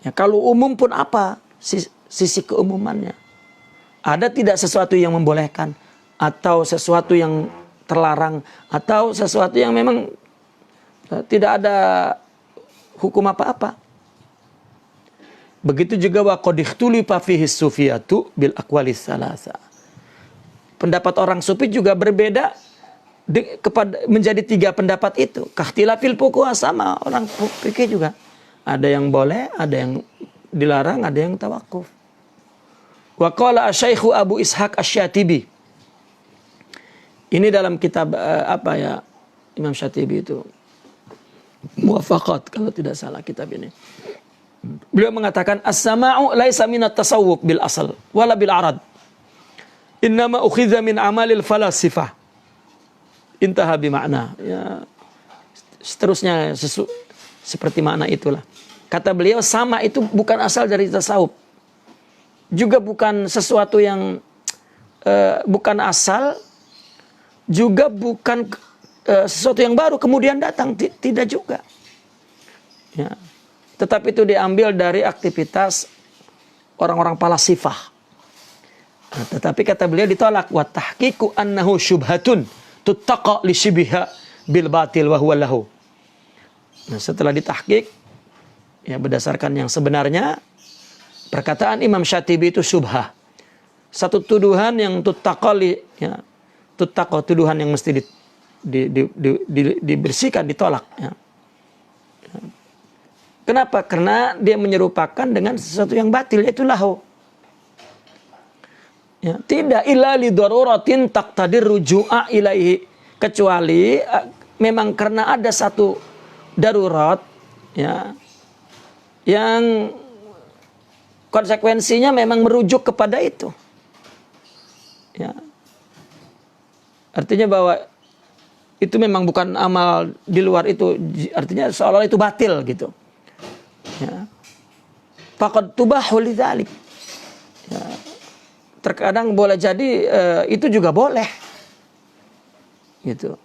Ya, kalau umum pun apa sisi keumumannya. Ada tidak sesuatu yang membolehkan atau sesuatu yang terlarang atau sesuatu yang memang tidak ada hukum apa-apa. Begitu juga wa qad ikhtulifa fihi sufiyatu bil aqwalis salasa. Pendapat orang sufi juga berbeda kepada menjadi 3 pendapat itu. Kahtilafil fuqaha, sama orang fikih juga. Ada yang boleh, ada yang dilarang, ada yang tawakuf. Wa qala asy-syaikh Abu Ishaq Asy-Syatibi. Ini dalam kitab Imam Syatibi itu. Muwafaqat kalau tidak salah kitab ini. Beliau mengatakan as-sama'u laisa minat tasawwuf bil asal wala bil arad. Innama ukhidha min amalil falasifah. Intaha bi makna. Ya, seterusnya seperti makna itulah. Kata beliau sama itu bukan asal dari tasawuf. Juga bukan sesuatu yang bukan asal, juga bukan sesuatu yang baru kemudian datang, tidak juga. Ya. Tetapi itu diambil dari aktivitas orang-orang falasifah. Nah, tetapi kata beliau ditolak, wa tahqiqu annahu syubhatun tuttaqa li shibha bil batil wa huwa lahu. Nah, setelah ditahqiq ya berdasarkan yang sebenarnya, perkataan Imam Syatibi itu syubhah. Satu tuduhan yang tuttaqali, ya, tuttaqa, tuduhan yang mesti dibersihkan, ditolak. Ya. Kenapa? Karena dia menyerupakan dengan sesuatu yang batil, yaitu lahu. Ya, tidak illa li daruratin taqtadir ruju'a ilaihi, kecuali memang karena ada satu darurat, ya, yang konsekuensinya memang merujuk kepada itu. Ya. Artinya bahwa itu memang bukan amal di luar itu, artinya seolah-olah itu batil gitu. Ya. Faqad tubahu lidzalik. Ya. Terkadang boleh jadi itu juga boleh. Gitu.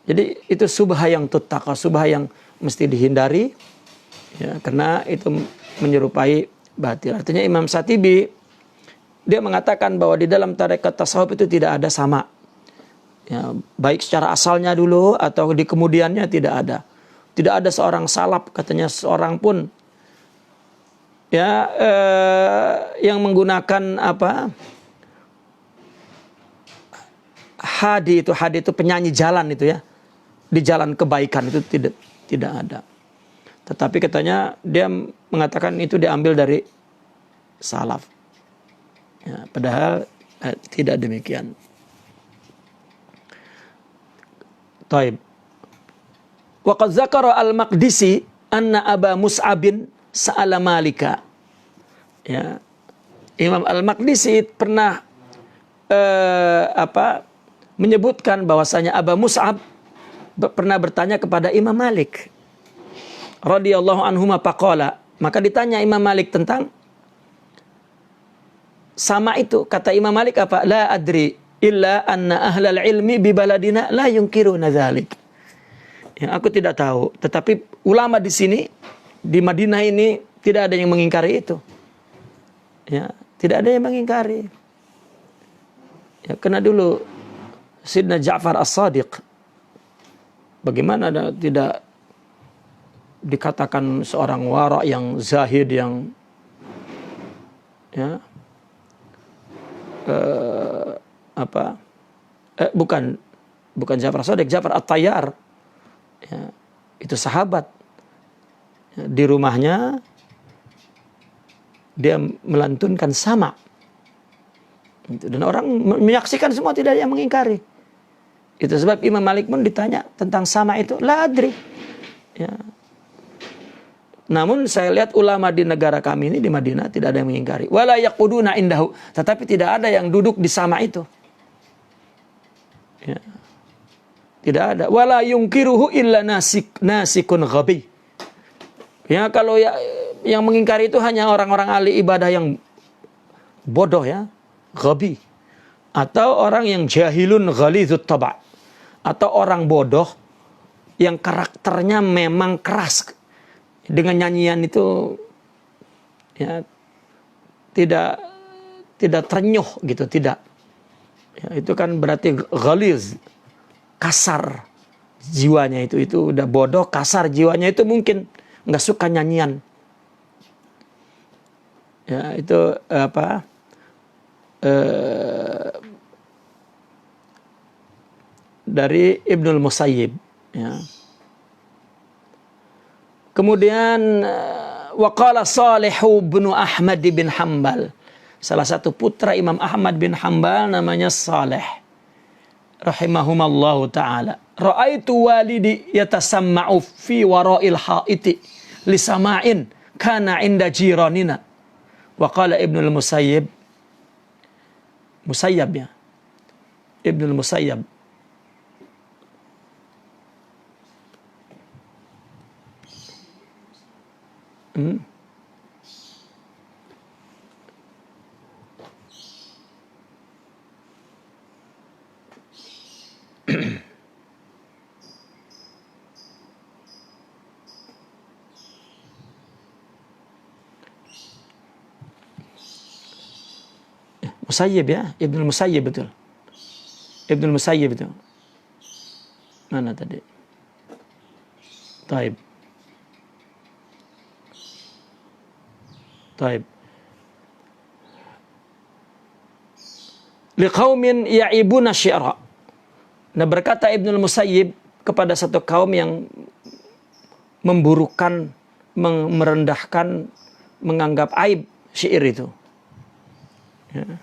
Jadi itu subha yang tuttaqa, subha yang mesti dihindari, ya, karena itu menyerupai batil. Artinya Imam Syatibi dia mengatakan bahwa di dalam tarekat tasawuf itu tidak ada sama. Ya, baik secara asalnya dulu atau di kemudiannya tidak ada. Tidak ada seorang salaf, katanya seorang pun ya yang menggunakan apa? Hadi itu penyanyi jalan itu ya. Di jalan kebaikan itu tidak ada. Tetapi katanya dia mengatakan itu diambil dari salaf. Ya, padahal tidak demikian. Taib. Wa qad zakara al-Maqdisi anna Aba Mus'abin sa'ala Malika. Ya. Imam Al-Maqdisi pernah menyebutkan bahwasanya Aba Mus'ab pernah bertanya kepada Imam Malik radhiyallahu anhuma faqala, maka ditanya Imam Malik tentang sama itu. Kata Imam Malik apa? La adri illa anna ahlal ilmi bi baladina la yunkiruna dzalik. Ya, aku tidak tahu, tetapi ulama di sini di Madinah ini tidak ada yang mengingkari itu. Ya, tidak ada yang mengingkari. Ya, karena dulu Sidna Ja'far As-Sadiq, bagaimana tidak dikatakan seorang wara yang zahid, yang ya bukan Ja'far As-Sadiq, Ja'far At-Tayyar, ya, itu sahabat. Ya, di rumahnya dia melantunkan sama. Dan orang menyaksikan semua, tidak ada yang mengingkari. Itu sebab Imam Malik pun ditanya tentang sama itu, la adri. Ya. Namun saya lihat ulama di negara kami ini di Madinah tidak ada yang mengingkari. Wala yaquduna indahu, tetapi tidak ada yang duduk di sama itu. Ya. Tidak ada. Wala yungkiruhu illa nasikun ghabi. Ya, kalau yang mengingkari itu hanya orang-orang ahli ibadah yang bodoh, ya, ghabi, atau orang yang jahilun ghalidhut taba', atau orang bodoh yang karakternya memang keras. Dengan nyanyian itu ya tidak terenyuh gitu, tidak. Ya, itu kan berarti ghaliz, kasar jiwanya, itu udah bodoh, kasar jiwanya, itu mungkin nggak suka nyanyian. Ya, itu dari Ibnul Musayyib, ya. Kemudian waqala Salihu bin Ahmad bin Hanbal, salah satu putra Imam Ahmad bin Hanbal namanya Saleh. rahimahumallahu taala, ra'aitu walidi yatasamma'u fi wara'il haiti li sama'in kana 'inda jiranina. Wa qala Ibnul Musayyib, Musayyab ya, Ibnul Musayyab, Musayyib ya, Ibnul Musayyib betul. Ibnul Musayyib itu. Mana tadi? Taib. Taib. Liqaumin ya'ibuna syi'ra. Nah, berkata Ibnul Musayyib kepada satu kaum yang memburukan, merendahkan, menganggap aib syair itu. Ya.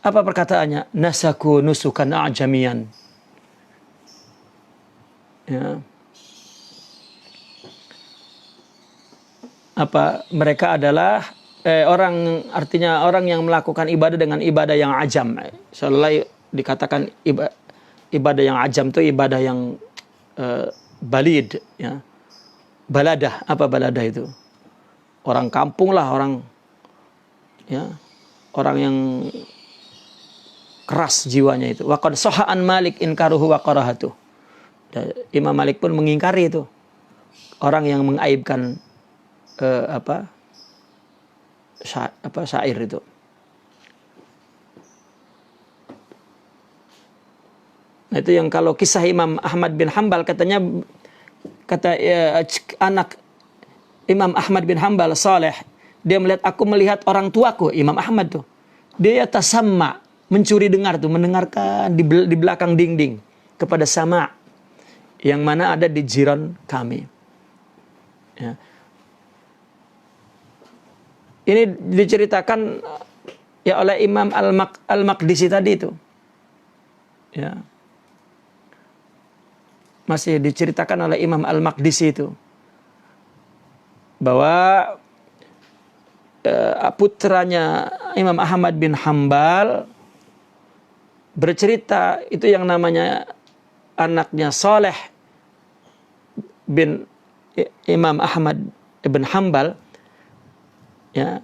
Apa perkataannya? Nasaku nusukan a'jamiyan. Ya. Apa mereka adalah orang, artinya orang yang melakukan ibadah dengan ibadah yang ajam. Seolah dikatakan ibadah yang ajam itu ibadah yang balid, ya. Baladah, apa baladah itu? Orang kampung lah, orang, ya, orang yang keras jiwanya itu. Wa qad sahha an Malik inkaruhu wa qarahatu. Imam Malik pun mengingkari itu. Orang yang mengaibkan syair itu. Nah, itu yang kalau kisah Imam Ahmad bin Hambal, katanya, anak Imam Ahmad bin Hambal Saleh, dia melihat orang tuaku, Imam Ahmad tuh. Dia tasamma, mencuri dengar tuh, mendengarkan di belakang dinding kepada sama yang mana ada di jiran kami. Ya. Ini diceritakan ya oleh Imam Al-Maqdisi tadi itu. Ya. Masih diceritakan oleh Imam Al-Maqdisi itu bahwa putranya Imam Ahmad bin Hambal bercerita, itu yang namanya anaknya Saleh bin Imam Ahmad bin Hambal, ya,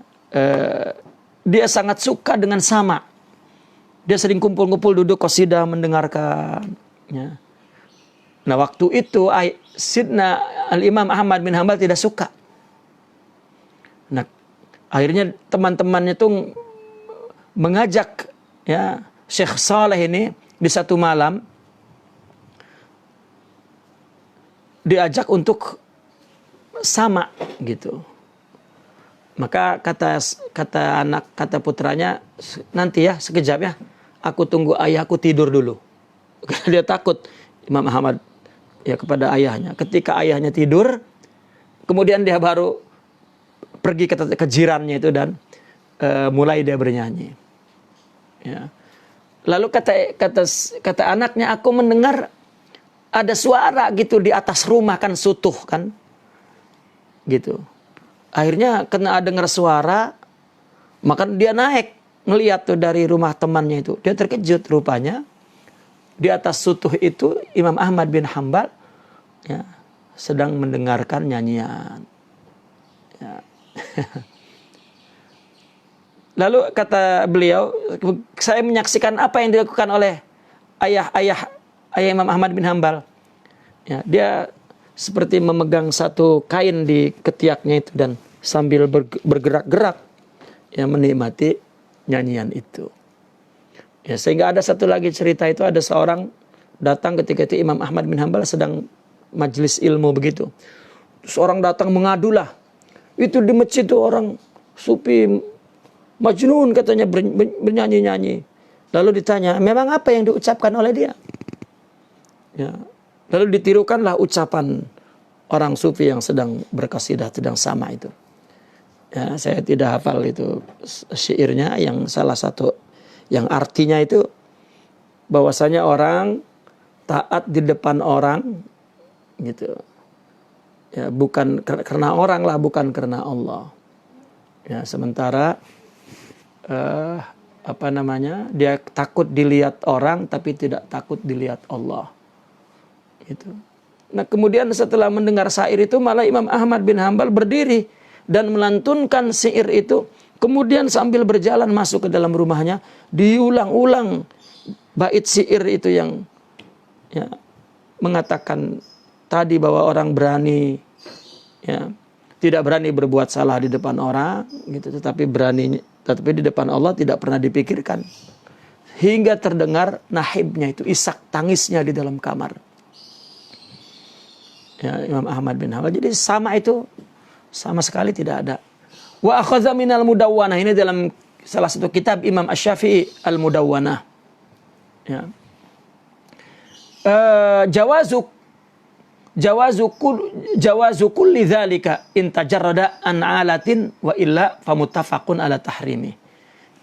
dia sangat suka dengan sama. Dia sering kumpul-kumpul duduk qasidah mendengarkan, ya. Nah, waktu itu Sidna Al-Imam Ahmad bin Hambal tidak suka. Nah, akhirnya teman-temannya tuh mengajak, ya, Syekh Saleh ini di satu malam diajak untuk sama gitu. Maka kata putranya, nanti ya, sekejap ya, aku tunggu ayahku tidur dulu. Karena dia takut, Imam Ahmad, ya, kepada ayahnya. Ketika ayahnya tidur, kemudian dia baru pergi ke jirannya itu dan mulai dia bernyanyi. Ya. Lalu kata anaknya, aku mendengar ada suara gitu di atas rumah, kan sutuh kan, gitu. Akhirnya kena dengar suara, maka dia naik ngelihat tuh dari rumah temannya itu. Dia terkejut, rupanya di atas sutuh itu Imam Ahmad bin Hambal, ya, sedang mendengarkan nyanyian. Ya. Lalu kata beliau, saya menyaksikan apa yang dilakukan oleh ayah Imam Ahmad bin Hambal. Ya, dia seperti memegang satu kain di ketiaknya itu dan sambil bergerak-gerak, ya, menikmati nyanyian itu. Ya, sehingga ada satu lagi cerita itu, ada seorang datang ketika itu Imam Ahmad bin Hambal sedang majelis ilmu begitu. Seorang datang mengadulah, itu di masjid itu orang sufi majnun katanya bernyanyi-nyanyi. Lalu ditanya, memang apa yang diucapkan oleh dia? Ya. Lalu ditirukanlah ucapan orang sufi yang sedang berkasidah, sedang sama itu. Ya, saya tidak hafal itu syairnya, yang salah satu yang artinya itu, bahwasanya orang taat di depan orang gitu. Ya, bukan karena orang lah, bukan karena Allah. Ya, sementara dia takut dilihat orang tapi tidak takut dilihat Allah. Gitu. Nah, kemudian setelah mendengar syair itu malah Imam Ahmad bin Hambal berdiri dan melantunkan syair itu. Kemudian sambil berjalan masuk ke dalam rumahnya, diulang-ulang bait syair itu yang ya, mengatakan tadi bahwa orang berani ya, tidak berani berbuat salah di depan orang gitu, tetapi di depan Allah tidak pernah dipikirkan. Hingga terdengar nahibnya itu, isak tangisnya di dalam kamar. Ya, Imam Ahmad bin Hanbal. Jadi sama itu sama sekali tidak ada. Wa akhadha minal mudawwanah, ini dalam salah satu kitab Imam Asy-Syafi'i Al-Mudawwanah. Ya. Jawazu kulli dzalika in tajarrada an alatin wa illa famuttafaqun ala tahrimi.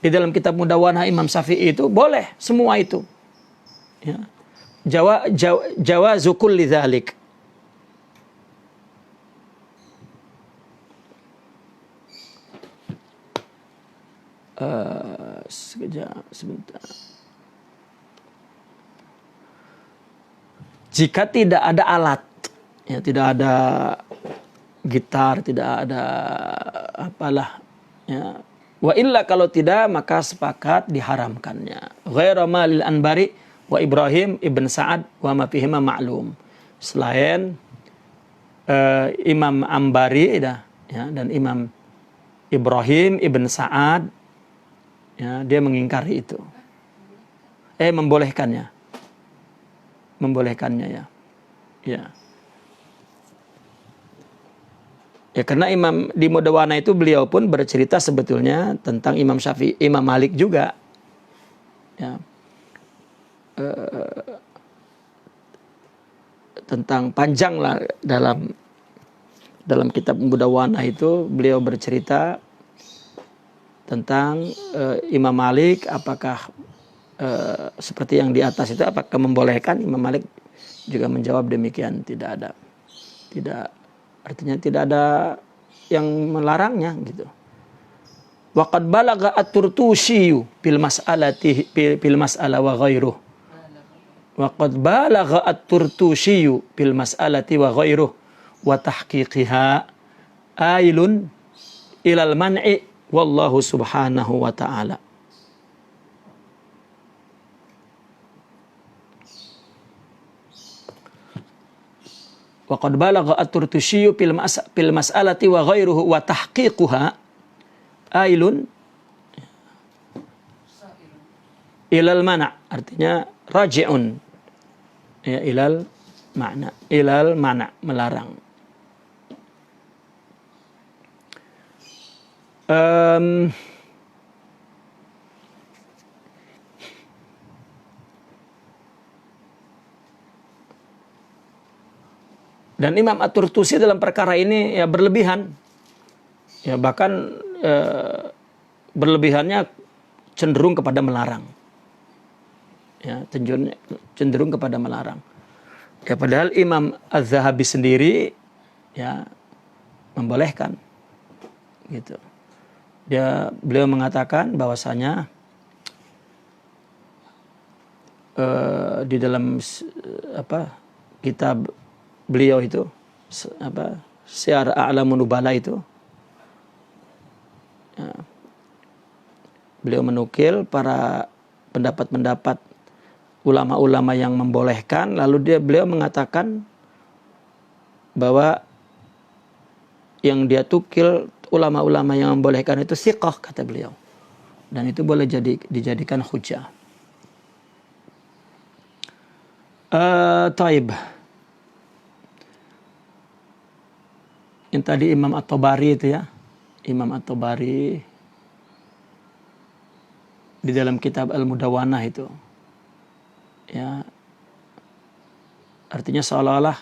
Di dalam kitab Mudawwanah Imam Syafi'i itu boleh semua itu. Ya. Jawazu kulli dzalik. Sebentar. Jika tidak ada alat, ya tidak ada gitar, tidak ada apalah, ya. Wa illa, kalau tidak maka sepakat diharamkannya. Ghairu malil Anbari wa Ibrahim ibn Sa'ad wa ma fihima ma'lum. Selain Imam Ambari ya, dan Imam Ibrahim ibn Sa'ad, ya, dia mengingkari itu. Membolehkannya ya. Ya. Ya, karena Imam di Mudawwanah itu beliau pun bercerita sebetulnya tentang Imam Syafi'i, Imam Malik juga. Ya. Tentang panjang lah dalam kitab Mudawwanah itu beliau bercerita tentang Imam Malik, apakah seperti yang di atas itu apakah membolehkan. Imam Malik juga menjawab demikian, tidak ada yang melarangnya gitu. Wa qad balagha at-Turtusi fil mas'alah wa ghairuh. Wa qad balagha at-Turtusi fil mas'alati wa ghairuh wa tahqiqiha ailun ilal man'i wallahu subhanahu wa ta'ala. Wa qad balagha at-Turtusi fil mas'alati wa ghairuhu wa tahqiquha ailun ilal mana', artinya raji'un ya, ilal mana', melarang. Dan Imam At-Turtusi dalam perkara ini ya berlebihan. Ya, bahkan berlebihannya cenderung kepada melarang. Ya, cenderung kepada melarang. Ya, padahal Imam Az-Zahabi sendiri ya membolehkan. Gitu. Beliau mengatakan bahwasanya di dalam kitab beliau itu Syiar A'lamun Nubala itu ya, beliau menukil para pendapat-pendapat ulama-ulama yang membolehkan, lalu beliau mengatakan bahwa yang dia tukil ulama-ulama yang membolehkan itu siqah, kata beliau, dan itu boleh dijadikan hujjah. Taib. Yang tadi Imam At-Tabari itu ya, Imam At-Tabari di dalam kitab Al-Mudawwanah itu ya, artinya seolah-olah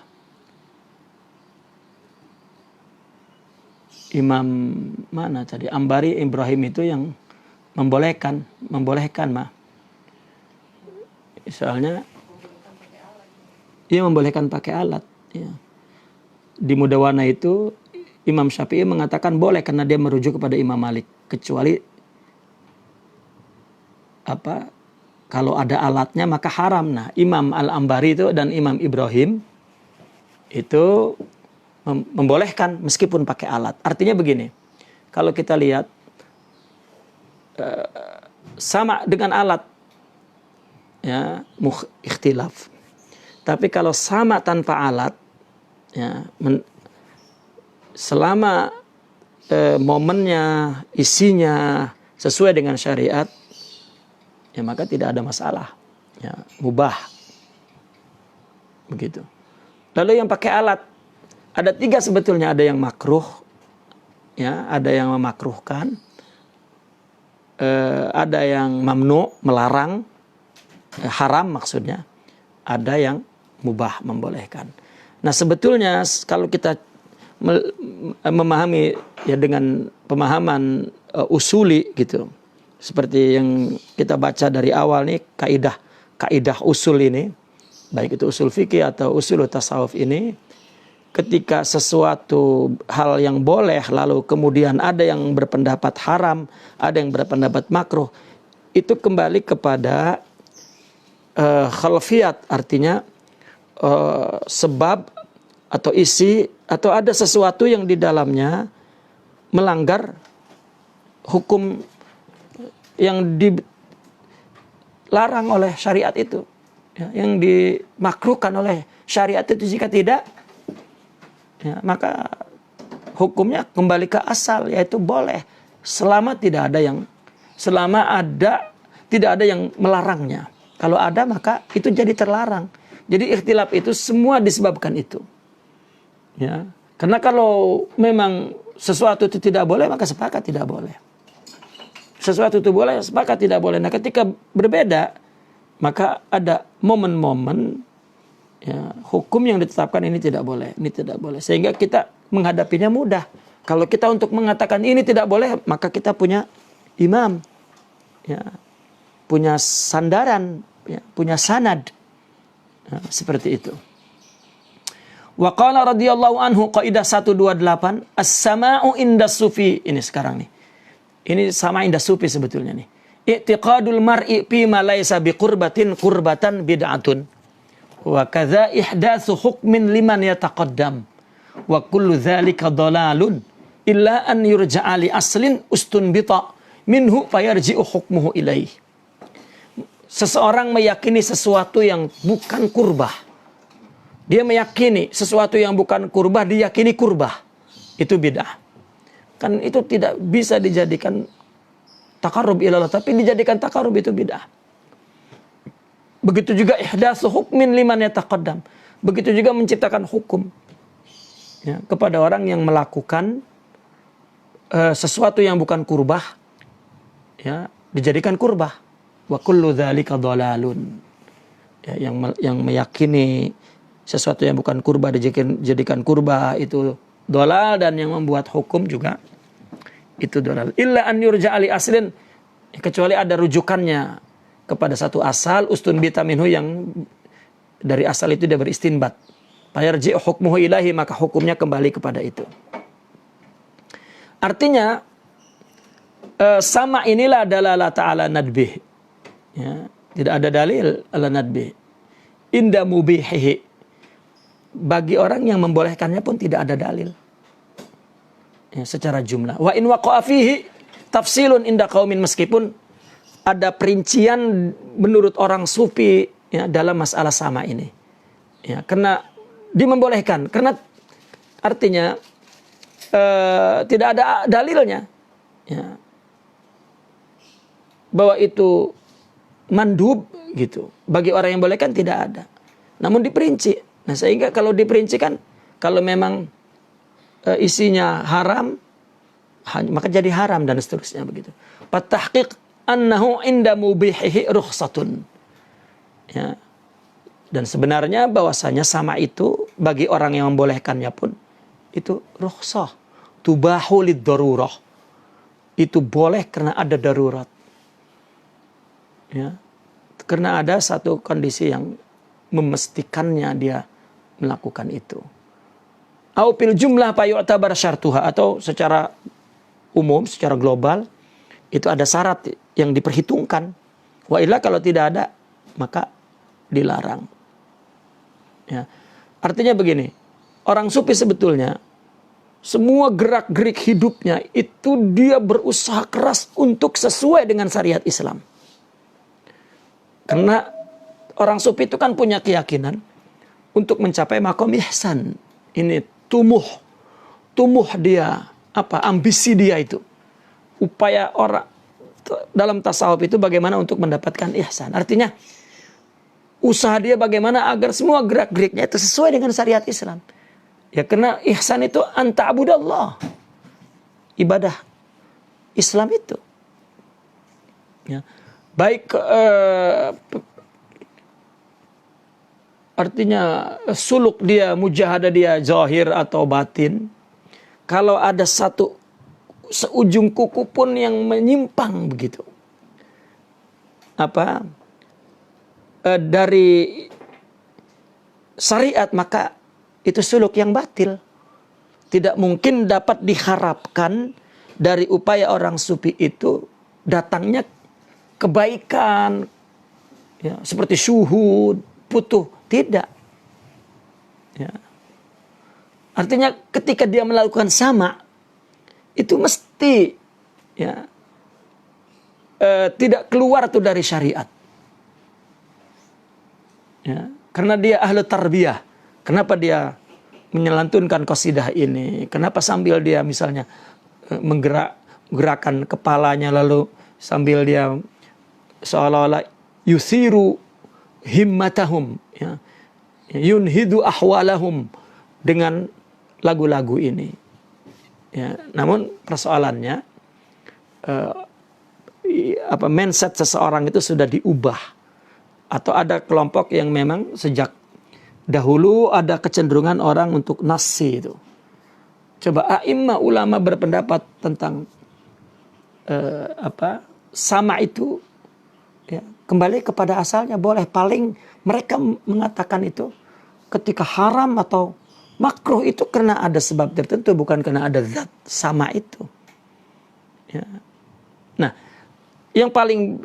Imam mana tadi Ambari Ibrahim itu yang membolehkan Misalnya, ia membolehkan pakai alat. Ya. Di Mudawana itu Imam Syafi'i mengatakan boleh karena dia merujuk kepada Imam Malik, kecuali kalau ada alatnya maka haram. Nah, Imam Al-Ambari itu dan Imam Ibrahim itu membolehkan meskipun pakai alat. Artinya begini, kalau kita lihat sama dengan alat, ya, ikhtilaf. Tapi kalau sama tanpa alat, ya, selama momennya, isinya sesuai dengan syariat, ya maka tidak ada masalah, ya, mubah, begitu. Lalu yang pakai alat ada 3 sebetulnya, ada yang makruh, ya, ada yang memakruhkan, ada yang mamnu, melarang, haram maksudnya, ada yang mubah, membolehkan. Nah, sebetulnya kalau kita memahami ya dengan pemahaman usuli gitu, seperti yang kita baca dari awal nih, kaidah usul ini, baik itu usul fikih atau usul tasawuf ini, ketika sesuatu hal yang boleh lalu kemudian ada yang berpendapat haram, ada yang berpendapat makruh, itu kembali kepada khalfiyat, artinya sebab atau isi atau ada sesuatu yang di dalamnya melanggar hukum yang dilarang oleh syariat itu, ya, yang dimakruhkan oleh syariat itu. Jika tidak, ya, maka hukumnya kembali ke asal, yaitu boleh selama tidak ada yang melarangnya. Kalau ada maka itu jadi terlarang. Jadi ikhtilaf itu semua disebabkan itu. Ya, karena kalau memang sesuatu itu tidak boleh, maka sepakat tidak boleh. Sesuatu itu boleh, sepakat tidak boleh. Nah, ketika berbeda, maka ada momen-momen, ya, hukum yang ditetapkan ini tidak boleh, ini tidak boleh. Sehingga kita menghadapinya mudah. Kalau kita untuk mengatakan ini tidak boleh, maka kita punya imam, ya, punya sandaran, ya, punya sanad, ya, seperti itu. Wa qala radhiyallahu anhu, qaidah 128, as-sama'u inda sufi. Ini sekarang nih. Ini sama inda sufi sebetulnya nih. I'tiqadul mar'i fi ma laysa biqurbatin qurbatan bid'atun. Wa kadza ihdatsu hukmin liman yataqaddam. Wa kullu dzalika dhalalun illa an yurja'a li aslin ustunbita minhu fayarji'u hukmuhu ilaih. Seseorang meyakini sesuatu yang bukan kurbah. Dia meyakini sesuatu yang bukan kurbah, diyakini kurbah. Itu bid'ah. Kan itu tidak bisa dijadikan taqarrub ilallah, tapi dijadikan taqarrub itu bid'ah. Begitu juga ihdatsu hukmin liman yataqaddam. Begitu juga menciptakan hukum, ya, kepada orang yang melakukan sesuatu yang bukan kurbah, ya, dijadikan kurbah. Wa kullu dzalika dhalalun. Ya, yang meyakini sesuatu yang bukan kurbah dijadikan kurbah itu dhalal, dan yang membuat hukum juga itu dhalal. Illa an yurja'a li aslin, kecuali ada rujukannya kepada satu asal, ustun bita minhu, yang dari asal itu dia beristinbat. Fayarji'u hukmuhu ilahi, maka hukumnya kembali kepada itu. Artinya sama inilah dalalah ta'ala nadbih, ya, tidak ada dalil ala nadbih inda mubihihi. Bagi orang yang membolehkannya pun tidak ada dalil, ya, secara jumlah. Wa in waqa'a fihi tafsilun inda qaumin, meskipun ada perincian menurut orang sufi, ya, dalam masalah sama ini, ya, karena dimembolehkan, karena artinya tidak ada dalilnya, ya, bahwa itu mandub gitu. Bagi orang yang bolehkan tidak ada, namun diperinci. Nah, sehingga kalau diperincikan, kalau memang isinya haram, maka jadi haram, dan seterusnya begitu. Fatahqiq annahu inda mubihihi rukhsatun. Ya. Dan sebenarnya bahwasanya sama itu bagi orang yang membolehkannya pun itu rukhsah. Tubahu lid-darurah. Itu boleh karena ada darurat. Ya. karena ada satu kondisi yang memestikannya dia melakukan itu. Au fil jumlah fa yu'tabar syartuha, atau secara umum, secara global itu ada syarat yang diperhitungkan. Wa illa kalau tidak ada maka dilarang. Ya. Artinya begini, orang sufi sebetulnya semua gerak-gerik hidupnya itu dia berusaha keras untuk sesuai dengan syariat Islam. Karena orang sufi itu kan punya keyakinan untuk mencapai makom ihsan. Ini tumuh dia, ambisi dia itu. Upaya orang dalam tasawuf itu bagaimana untuk mendapatkan ihsan. Artinya usaha dia bagaimana agar semua gerak-geriknya itu sesuai dengan syariat Islam. Ya, karena ihsan itu anta'budallah. Ibadah Islam itu. Ya. Baik artinya suluk dia, mujahadah dia zahir atau batin. Kalau ada satu seujung kuku pun yang menyimpang begitu, dari syariat, maka itu suluk yang batil. Tidak mungkin dapat diharapkan dari upaya orang sufi itu datangnya kebaikan, ya, seperti syuhud, putuh, tidak. Ya. Artinya ketika dia melakukan sama, itu mesti, ya, tidak keluar tuh dari syariat. Ya, karena dia ahli tarbiyah. Kenapa dia menyelantunkan qasidah ini? Kenapa sambil dia misalnya menggerakkan kepalanya lalu sambil dia seolah-olah yusiru himmatahum, ya, yunhidu ahwalahum dengan lagu-lagu ini. Ya, namun persoalannya mindset seseorang itu sudah diubah, atau ada kelompok yang memang sejak dahulu ada kecenderungan orang untuk nasi itu. Coba a'immah ulama berpendapat tentang sama itu, ya, kembali kepada asalnya boleh. Paling mereka mengatakan itu ketika haram atau makruh itu karena ada sebab tertentu, bukan karena ada zat sama itu. Ya. Nah, yang paling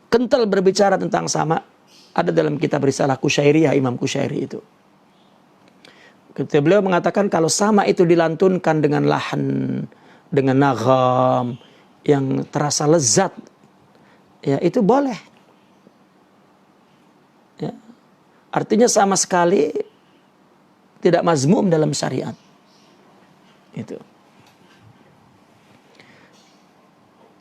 kental berbicara tentang sama ada dalam kitab Risalah Kusyairiyah Imam Kusyairi itu. Ketika beliau mengatakan kalau sama itu dilantunkan dengan lahan, dengan nagham yang terasa lezat, ya itu boleh. Ya. Artinya sama sekali tidak mazmum dalam syariat. Itu.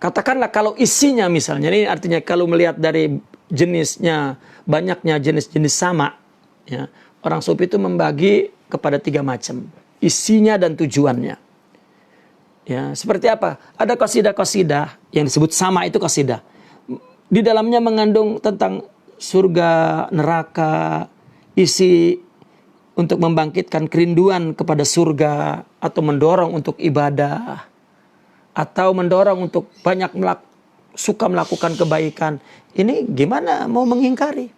Katakanlah kalau isinya misalnya, ini artinya kalau melihat dari jenisnya, banyaknya jenis-jenis sama, ya, orang sufi itu membagi kepada 3 macam. Isinya dan tujuannya. Ya, seperti apa? Ada qasidah-qasidah yang disebut sama itu qasidah. Di dalamnya mengandung tentang surga, neraka, isi untuk membangkitkan kerinduan kepada surga, atau mendorong untuk ibadah, atau mendorong untuk banyak suka melakukan kebaikan. Ini gimana mau mengingkari?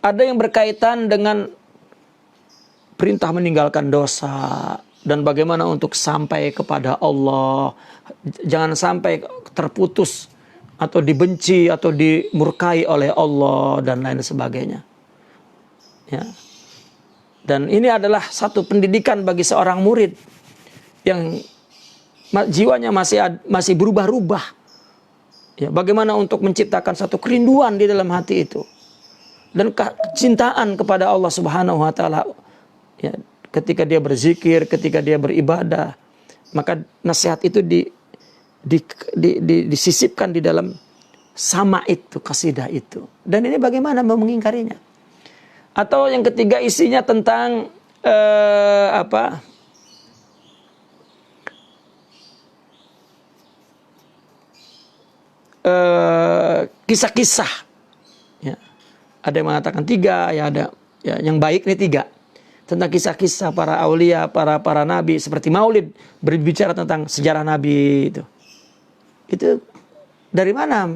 Ada yang berkaitan dengan perintah meninggalkan dosa dan bagaimana untuk sampai kepada Allah. Jangan sampai terputus atau dibenci atau dimurkai oleh Allah dan lain sebagainya. Ya. Dan ini adalah satu pendidikan bagi seorang murid yang jiwanya masih berubah-ubah. Ya, bagaimana untuk menciptakan satu kerinduan di dalam hati itu dan kecintaan kepada Allah Subhanahu wa taala. Ya, ketika dia berzikir, ketika dia beribadah, maka nasihat itu disisipkan di dalam sama itu, qasidah itu. Dan ini bagaimana mau mengingkarinya? Atau yang ketiga isinya tentang kisah-kisah. Ya. Ada yang mengatakan 3, ya ada ya, yang baik ini 3. Tentang kisah-kisah para aulia, para nabi, seperti Maulid berbicara tentang sejarah nabi itu. Itu Dari mana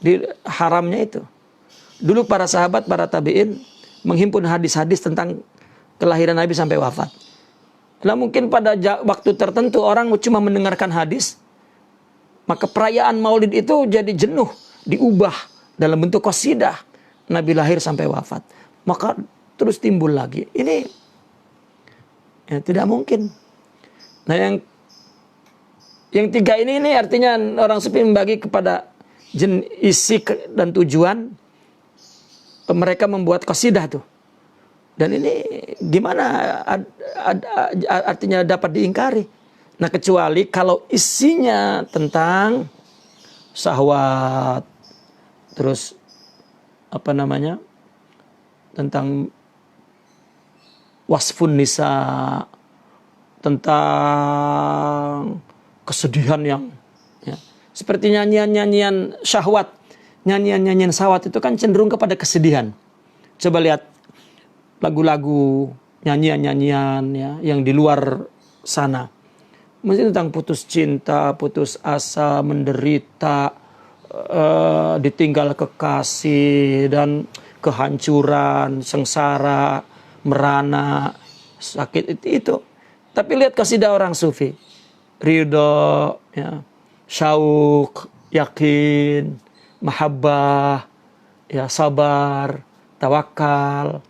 di haramnya itu? Dulu para sahabat, para tabi'in menghimpun hadis-hadis tentang kelahiran Nabi sampai wafat. Nah mungkin pada waktu tertentu orang cuma mendengarkan hadis, maka perayaan Maulid itu jadi jenuh, diubah dalam bentuk qasidah Nabi lahir sampai wafat. Maka terus timbul lagi. Ini ya, tidak mungkin. Nah yang tiga ini artinya orang sufi membagi kepada isi dan tujuan mereka membuat qasidah tuh. Dan ini gimana artinya dapat diingkari? Nah kecuali kalau isinya tentang syahwat, terus apa namanya, tentang wasfun nisa, tentang kesedihan yang ya, seperti nyanyian-nyanyian syahwat, nyanyian-nyanyian syahwat itu kan cenderung kepada kesedihan. Coba lihat lagu-lagu, nyanyian-nyanyian ya, yang di luar sana. Mesti tentang putus cinta, putus asa, menderita, ditinggal kekasih, dan kehancuran, sengsara, merana, sakit itu. Tapi lihat kasidah orang sufi. Ridho, ya, syauq, yakin, mahabbah, ya, sabar, tawakal.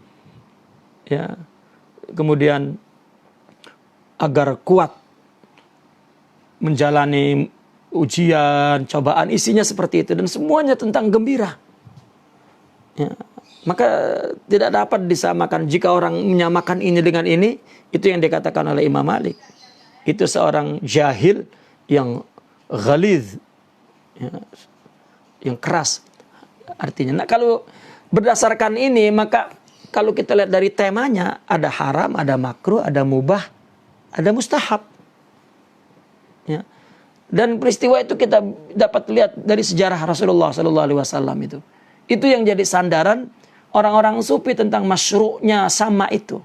Ya, kemudian agar kuat menjalani ujian, cobaan, isinya seperti itu, dan semuanya tentang gembira. Ya, maka tidak dapat disamakan. Jika orang menyamakan ini dengan ini, itu yang dikatakan oleh Imam Malik. Itu seorang jahil yang ghalidh, ya, yang keras artinya. Nah kalau berdasarkan ini, maka kalau kita lihat dari temanya, ada haram, ada makruh, ada mubah, ada mustahab. Ya. Dan peristiwa itu kita dapat lihat dari sejarah Rasulullah SAW itu. Itu yang jadi sandaran orang-orang sufi tentang masyru'nya sama itu.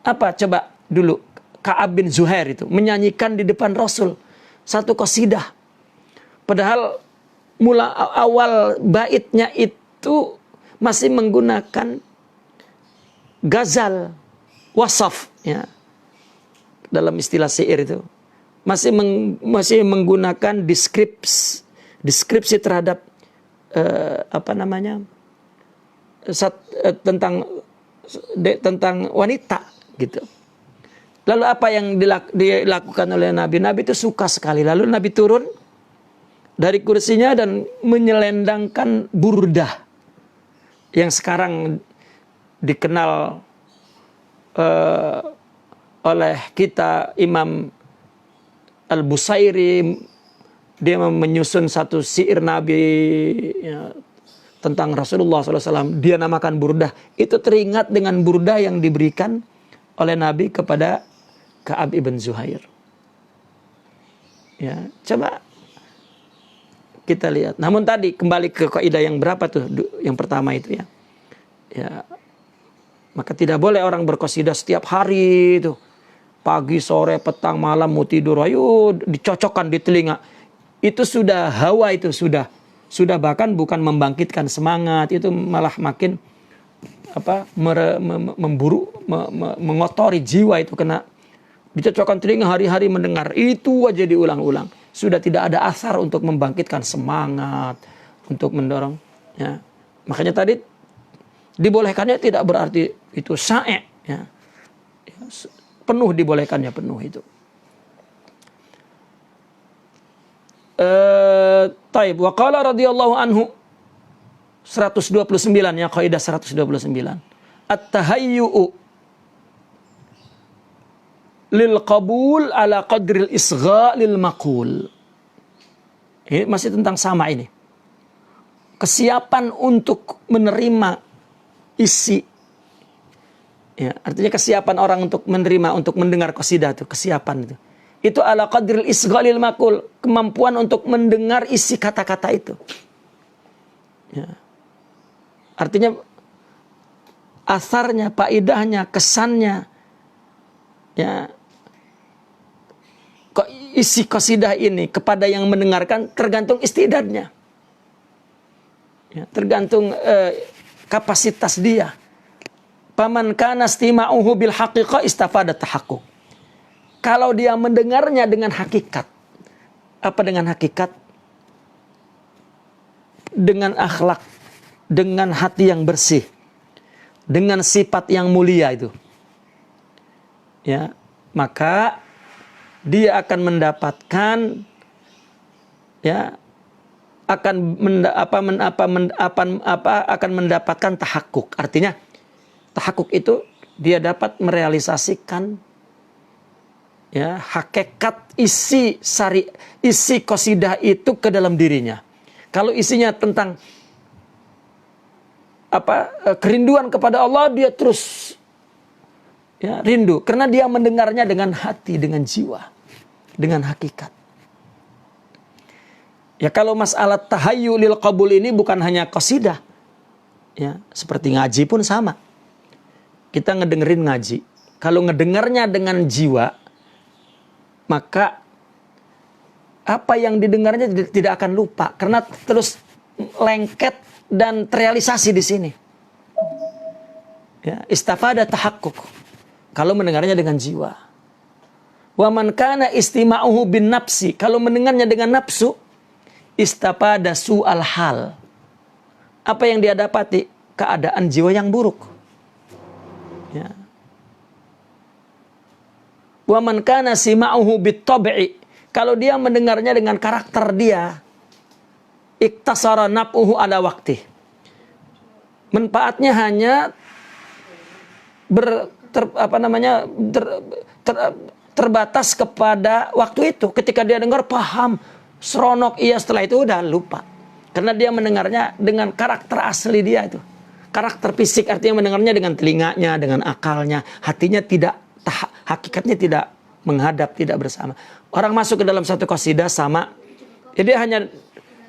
Apa coba dulu Ka'ab bin Zuhair itu menyanyikan di depan Rasul satu qasidah. Padahal mula awal baitnya itu masih menggunakan gazal, wasaf, ya, dalam istilah syair itu masih menggunakan deskripsi terhadap tentang wanita gitu. Lalu apa yang dilakukan oleh Nabi? Nabi itu suka sekali. Lalu Nabi turun dari kursinya dan menyelendangkan burdah yang sekarang dikenal oleh kita Imam Al-Busairi. Dia menyusun satu syair Nabi ya, tentang Rasulullah SAW. Dia namakan burdah. Itu teringat dengan burdah yang diberikan oleh Nabi kepada Ka'ab ibn Zuhair. Ya, coba kita lihat. Namun tadi kembali ke kaidah yang berapa tuh? Yang pertama itu ya. Ya, maka tidak boleh orang berqasidah setiap hari itu. Pagi, sore, petang, malam mau tidur, ayo dicocokkan di telinga. Itu sudah hawa, itu sudah bahkan bukan membangkitkan semangat, itu malah makin mengotori jiwa itu, kena dicocokkan telinga hari-hari mendengar itu aja diulang-ulang. Sudah tidak ada asar untuk membangkitkan semangat, untuk mendorong ya. Makanya tadi dibolehkannya tidak berarti itu sa'e ya. Penuh dibolehkannya, penuh itu. Taib wa qala radhiyallahu anhu 129 ya, kaidah 129. At-tahayyu'u lil qabul ala qadril isgha lil maqul. Ini masih tentang sama ini. Kesiapan untuk menerima isi. Ya, artinya kesiapan orang untuk menerima, untuk mendengar qasidah itu, kesiapan itu. Itu ala qadril isghalil maqul, kemampuan untuk mendengar isi kata-kata itu. Ya. Artinya asarnya, faedahnya, kesannya, ya, kok isi qasidah ini kepada yang mendengarkan tergantung istidadnya. Ya, tergantung kapasitas dia. Faman kana istima'uhu bil haqiqah istafada tahaqquk. Kalau dia mendengarnya dengan hakikat. Apa dengan hakikat? Dengan akhlak, dengan hati yang bersih, dengan sifat yang mulia itu. Ya, maka dia akan mendapatkan ya akan mendapatkan tahakkuk. Artinya tahakkuk itu dia dapat merealisasikan ya hakikat isi qasidah itu ke dalam dirinya. Kalau isinya tentang kerinduan kepada Allah, dia terus ya rindu karena dia mendengarnya dengan hati, dengan jiwa, dengan hakikat. Ya kalau masalah tahayyu lil qabul ini bukan hanya qasidah. Ya, seperti ngaji pun sama. Kita ngedengerin ngaji. Kalau ngedengarnya dengan jiwa, maka apa yang didengarnya tidak akan lupa karena terus lengket dan terrealisasi di sini. Ya, istafada tahakkuk. Kalau mendengarnya dengan jiwa. Wa man kana istima'uhu bin nafsi, kalau mendengarnya dengan nafsu, istafada su'al hal. Apa yang dia dapati? Keadaan jiwa yang buruk. Ya. Wa man kana sima'uhu bit tab'i, kalau dia mendengarnya dengan karakter dia, iktasara naf'uhu ala waqti. Manfaatnya hanya terbatas kepada waktu itu. Ketika dia dengar paham, seronok, iya, setelah itu udah lupa. Karena dia mendengarnya dengan karakter asli dia itu. Karakter fisik artinya mendengarnya dengan telinganya, dengan akalnya. Hatinya tidak, hakikatnya tidak menghadap, tidak bersama. Orang masuk ke dalam satu qasidah sama, jadi hanya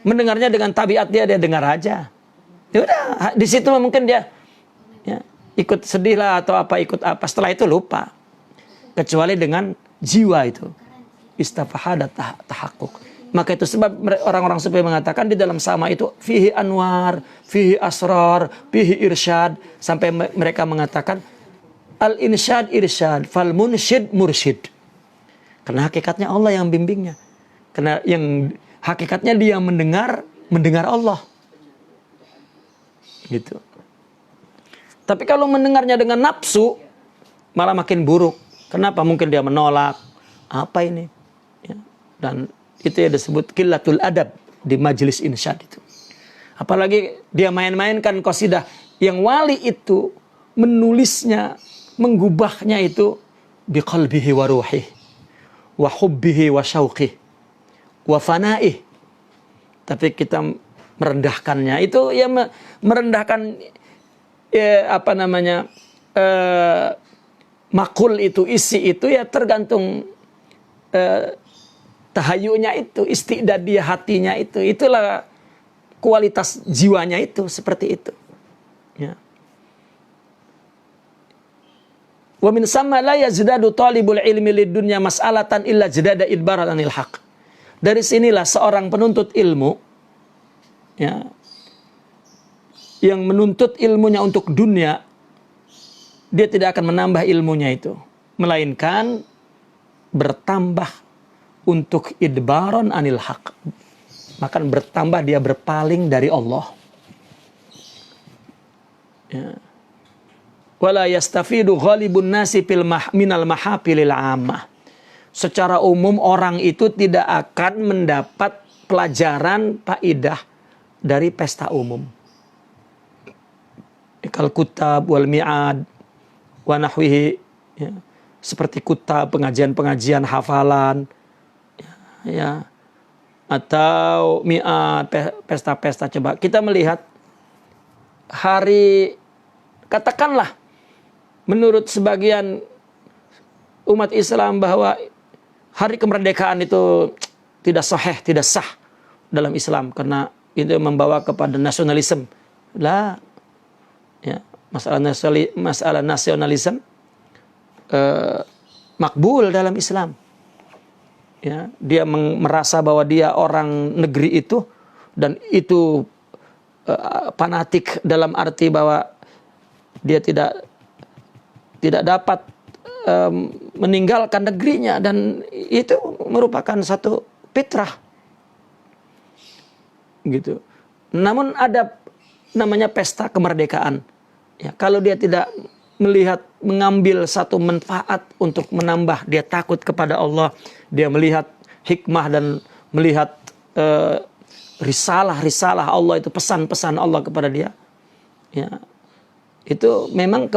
mendengarnya dengan tabiat dia dengar aja. Ya udah, di situ mungkin dia ya, ikut sedih lah atau ikut apa. Setelah itu lupa. Kecuali dengan jiwa itu. Istafahada tahakkuk. Maka itu sebab orang-orang sufi mengatakan di dalam sama itu fihi anwar, fihi asrar, fihi irsyad. Sampai mereka mengatakan al-insyad irsyad, fal munsyid mursyid. Karena hakikatnya Allah yang bimbingnya. Karena yang hakikatnya dia mendengar Allah. Gitu. Tapi kalau mendengarnya dengan nafsu, malah makin buruk. Kenapa? Mungkin dia menolak. Apa ini? Ya. Dan itu ya disebut qillatul adab di majelis insyad itu. Apalagi dia main-mainkan qasidah yang wali itu menulisnya, menggubahnya itu biqalbihi wa ruhih wa hubbihi wa syauqih wa fanaih. Tapi kita merendahkannya itu ya merendahkan makul itu, isi itu ya tergantung tahayunya itu, istidad dia hatinya itu. Itulah kualitas jiwanya itu, seperti itu. Ya. Wa min samma la yazdadu talibul ilmi lidunya mas'alatan illa jadada idbaran anil haq. Dari sinilah seorang penuntut ilmu ya, yang menuntut ilmunya untuk dunia, dia tidak akan menambah ilmunya itu, melainkan bertambah untuk idbaron anil haq. Maka bertambah dia berpaling dari Allah. Ya. Wala yastafidu ghalibun nasi minal mahafilil ammah. Secara umum orang itu tidak akan mendapat pelajaran faidah dari pesta umum. Kal kutab wal mi'ad wa nahwihi, ya. Seperti kutab, pengajian-pengajian hafalan, ya, atau mi'ad, pesta-pesta. Coba kita melihat hari, katakanlah menurut sebagian umat Islam bahwa hari kemerdekaan itu tidak sahih, tidak sah dalam Islam karena itu membawa kepada nasionalisme. Lah, ya, masalah nasionalisme makbul dalam Islam. Ya, dia merasa bahwa dia orang negeri itu, dan itu fanatik dalam arti bahwa dia tidak dapat meninggalkan negerinya, dan itu merupakan satu fitrah gitu. Namun ada namanya pesta kemerdekaan. Ya, kalau dia tidak melihat mengambil satu manfaat untuk menambah dia takut kepada Allah, dia melihat hikmah dan melihat risalah Allah, itu pesan-pesan Allah kepada dia. Ya, itu memang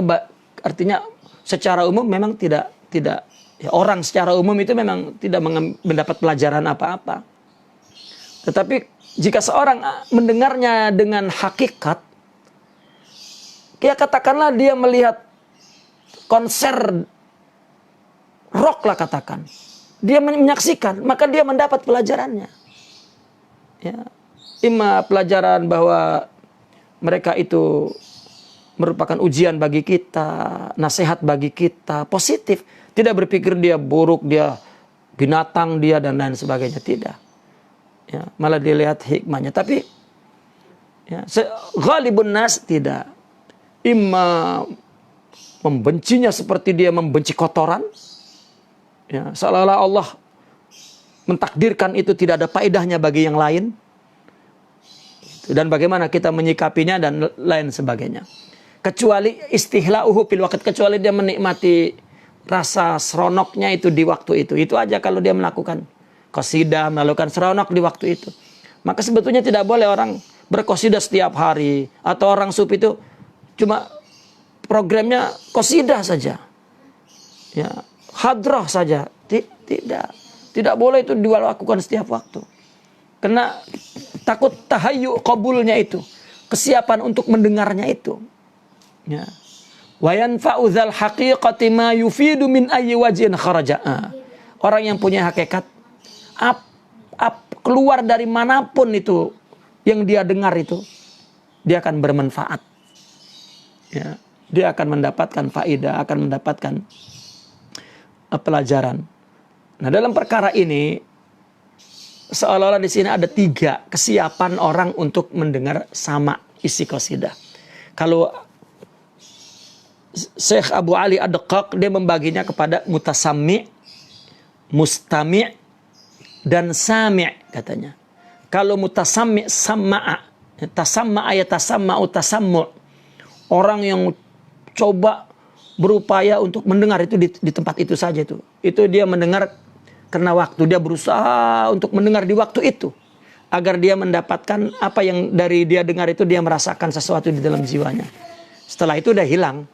artinya secara umum memang tidak ya, orang secara umum itu memang tidak mendapat pelajaran apa-apa. Tetapi jika seorang mendengarnya dengan hakikat, ya katakanlah dia melihat konser rock lah katakan, dia menyaksikan, maka dia mendapat pelajarannya. Ya, ima pelajaran bahwa mereka itu merupakan ujian bagi kita, nasihat bagi kita, positif. Tidak berpikir dia buruk, dia binatang dia dan lain sebagainya, tidak. Ya, malah dilihat hikmahnya. Tapi ya, ghalibun nas tidak. Imma membencinya seperti dia membenci kotoran. Ya, seolah-olah Allah mentakdirkan itu tidak ada faedahnya bagi yang lain. Dan bagaimana kita menyikapinya dan lain sebagainya. Kecuali istihla'uhu fil waqt, kecuali dia menikmati rasa seronoknya itu di waktu itu. Itu aja kalau dia melakukan qasidah, melakukan seronok di waktu itu. Maka sebetulnya tidak boleh orang berqasidah setiap hari, atau orang sufi itu cuma programnya qasidah saja. Ya, hadrah saja. Tidak boleh itu dilakukan setiap waktu. Karena takut tahayyu qabulnya itu, kesiapan untuk mendengarnya itu. Ya. Wa yanfa'u dzal haqiqati ma yufidu min ayyi wajhin kharaja. Orang yang punya hakikat, keluar dari manapun itu yang dia dengar itu, dia akan bermanfaat. Ya. Dia akan mendapatkan faedah, akan mendapatkan pelajaran. Nah, dalam perkara ini seolah-olah di sini ada 3 kesiapan orang untuk mendengar sama isi qasidah. Kalau Syekh Abu Ali Ad-Daqqaq, dia membaginya kepada mutasammi', mustami' dan sami' katanya. Kalau mutasammi' samma'a, tasamma'a yatasamma'u tasammu'. Orang yang coba berupaya untuk mendengar itu di tempat itu saja itu. Itu dia mendengar karena waktu, dia berusaha untuk mendengar di waktu itu agar dia mendapatkan apa yang dari dia dengar itu, dia merasakan sesuatu di dalam jiwanya. Setelah itu udah hilang.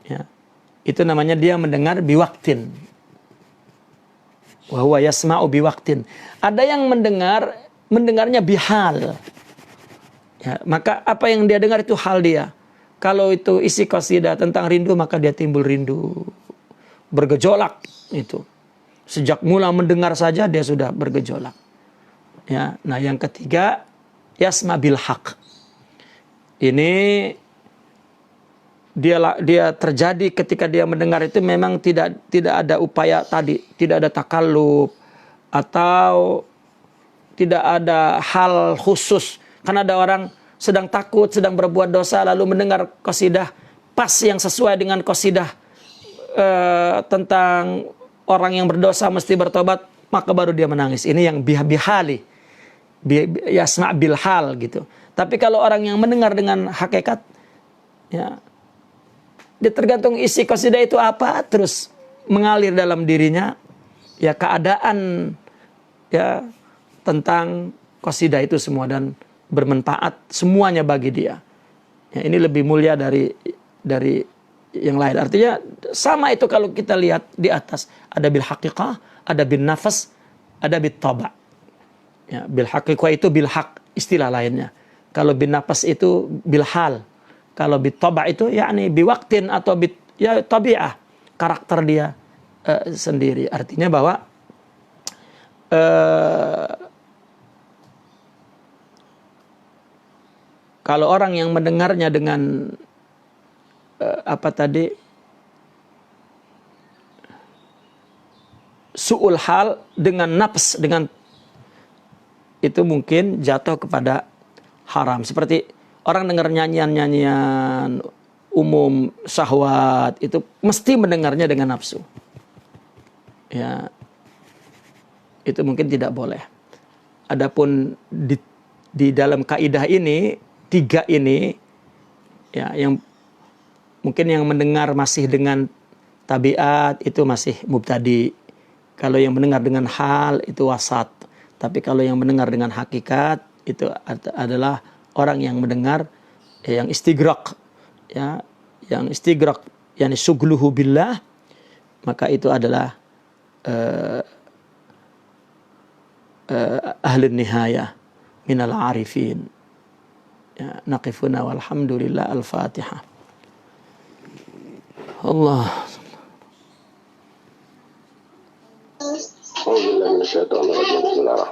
Ya. Itu namanya dia mendengar biwaktin. Wa huwa yasma'u biwaktin. Ada yang mendengarnya bihal. Ya, maka apa yang dia dengar itu hal dia. Kalau itu isi qasidah tentang rindu, maka dia timbul rindu, bergejolak itu. Sejak mula mendengar saja dia sudah bergejolak. Ya, nah yang ketiga, yasma bil haq. Ini dia terjadi ketika dia mendengar itu memang tidak ada upaya tadi, tidak ada takalluf atau tidak ada hal khusus. Karena ada orang sedang takut, sedang berbuat dosa, lalu mendengar qasidah pas yang sesuai dengan qasidah tentang orang yang berdosa mesti bertobat, maka baru dia menangis. Ini yang bihali, yasma' bil hal gitu. Tapi kalau orang yang mendengar dengan hakikat, ya, dia tergantung isi qasidah itu apa, terus mengalir dalam dirinya, ya keadaan ya tentang qasidah itu semua, dan bermanfaat semuanya bagi dia. Ya, ini lebih mulia dari yang lain. Artinya sama itu kalau kita lihat di atas, ada bil haqiqah, ada bin nafas, ada bit taba. Ya, bil haqiqah itu bil haq, istilah lainnya. Kalau bin nafas itu bil hal. Kalau bit taba itu yakni bi waqtin atau bit ya tabi'ah, karakter dia sendiri. Artinya bahwa kalau orang yang mendengarnya dengan su'ul hal dengan nafs, dengan itu mungkin jatuh kepada haram. Seperti orang dengar nyanyian-nyanyian umum syahwat, itu mesti mendengarnya dengan nafsu. Ya, itu mungkin tidak boleh. Adapun di dalam kaidah ini, 3 ini, ya, yang mungkin yang mendengar masih dengan tabiat itu masih mubtadi. Kalau yang mendengar dengan hal itu wasat. Tapi kalau yang mendengar dengan hakikat itu adalah orang yang mendengar yang istighraq, ya, yang istighraq, yani sugluhu billah, maka itu adalah ahlun nihayah minal arifin. Ya, naqifuna walhamdulillah, al-Fatihah. Allah. Bismillahirrahmanirrahim.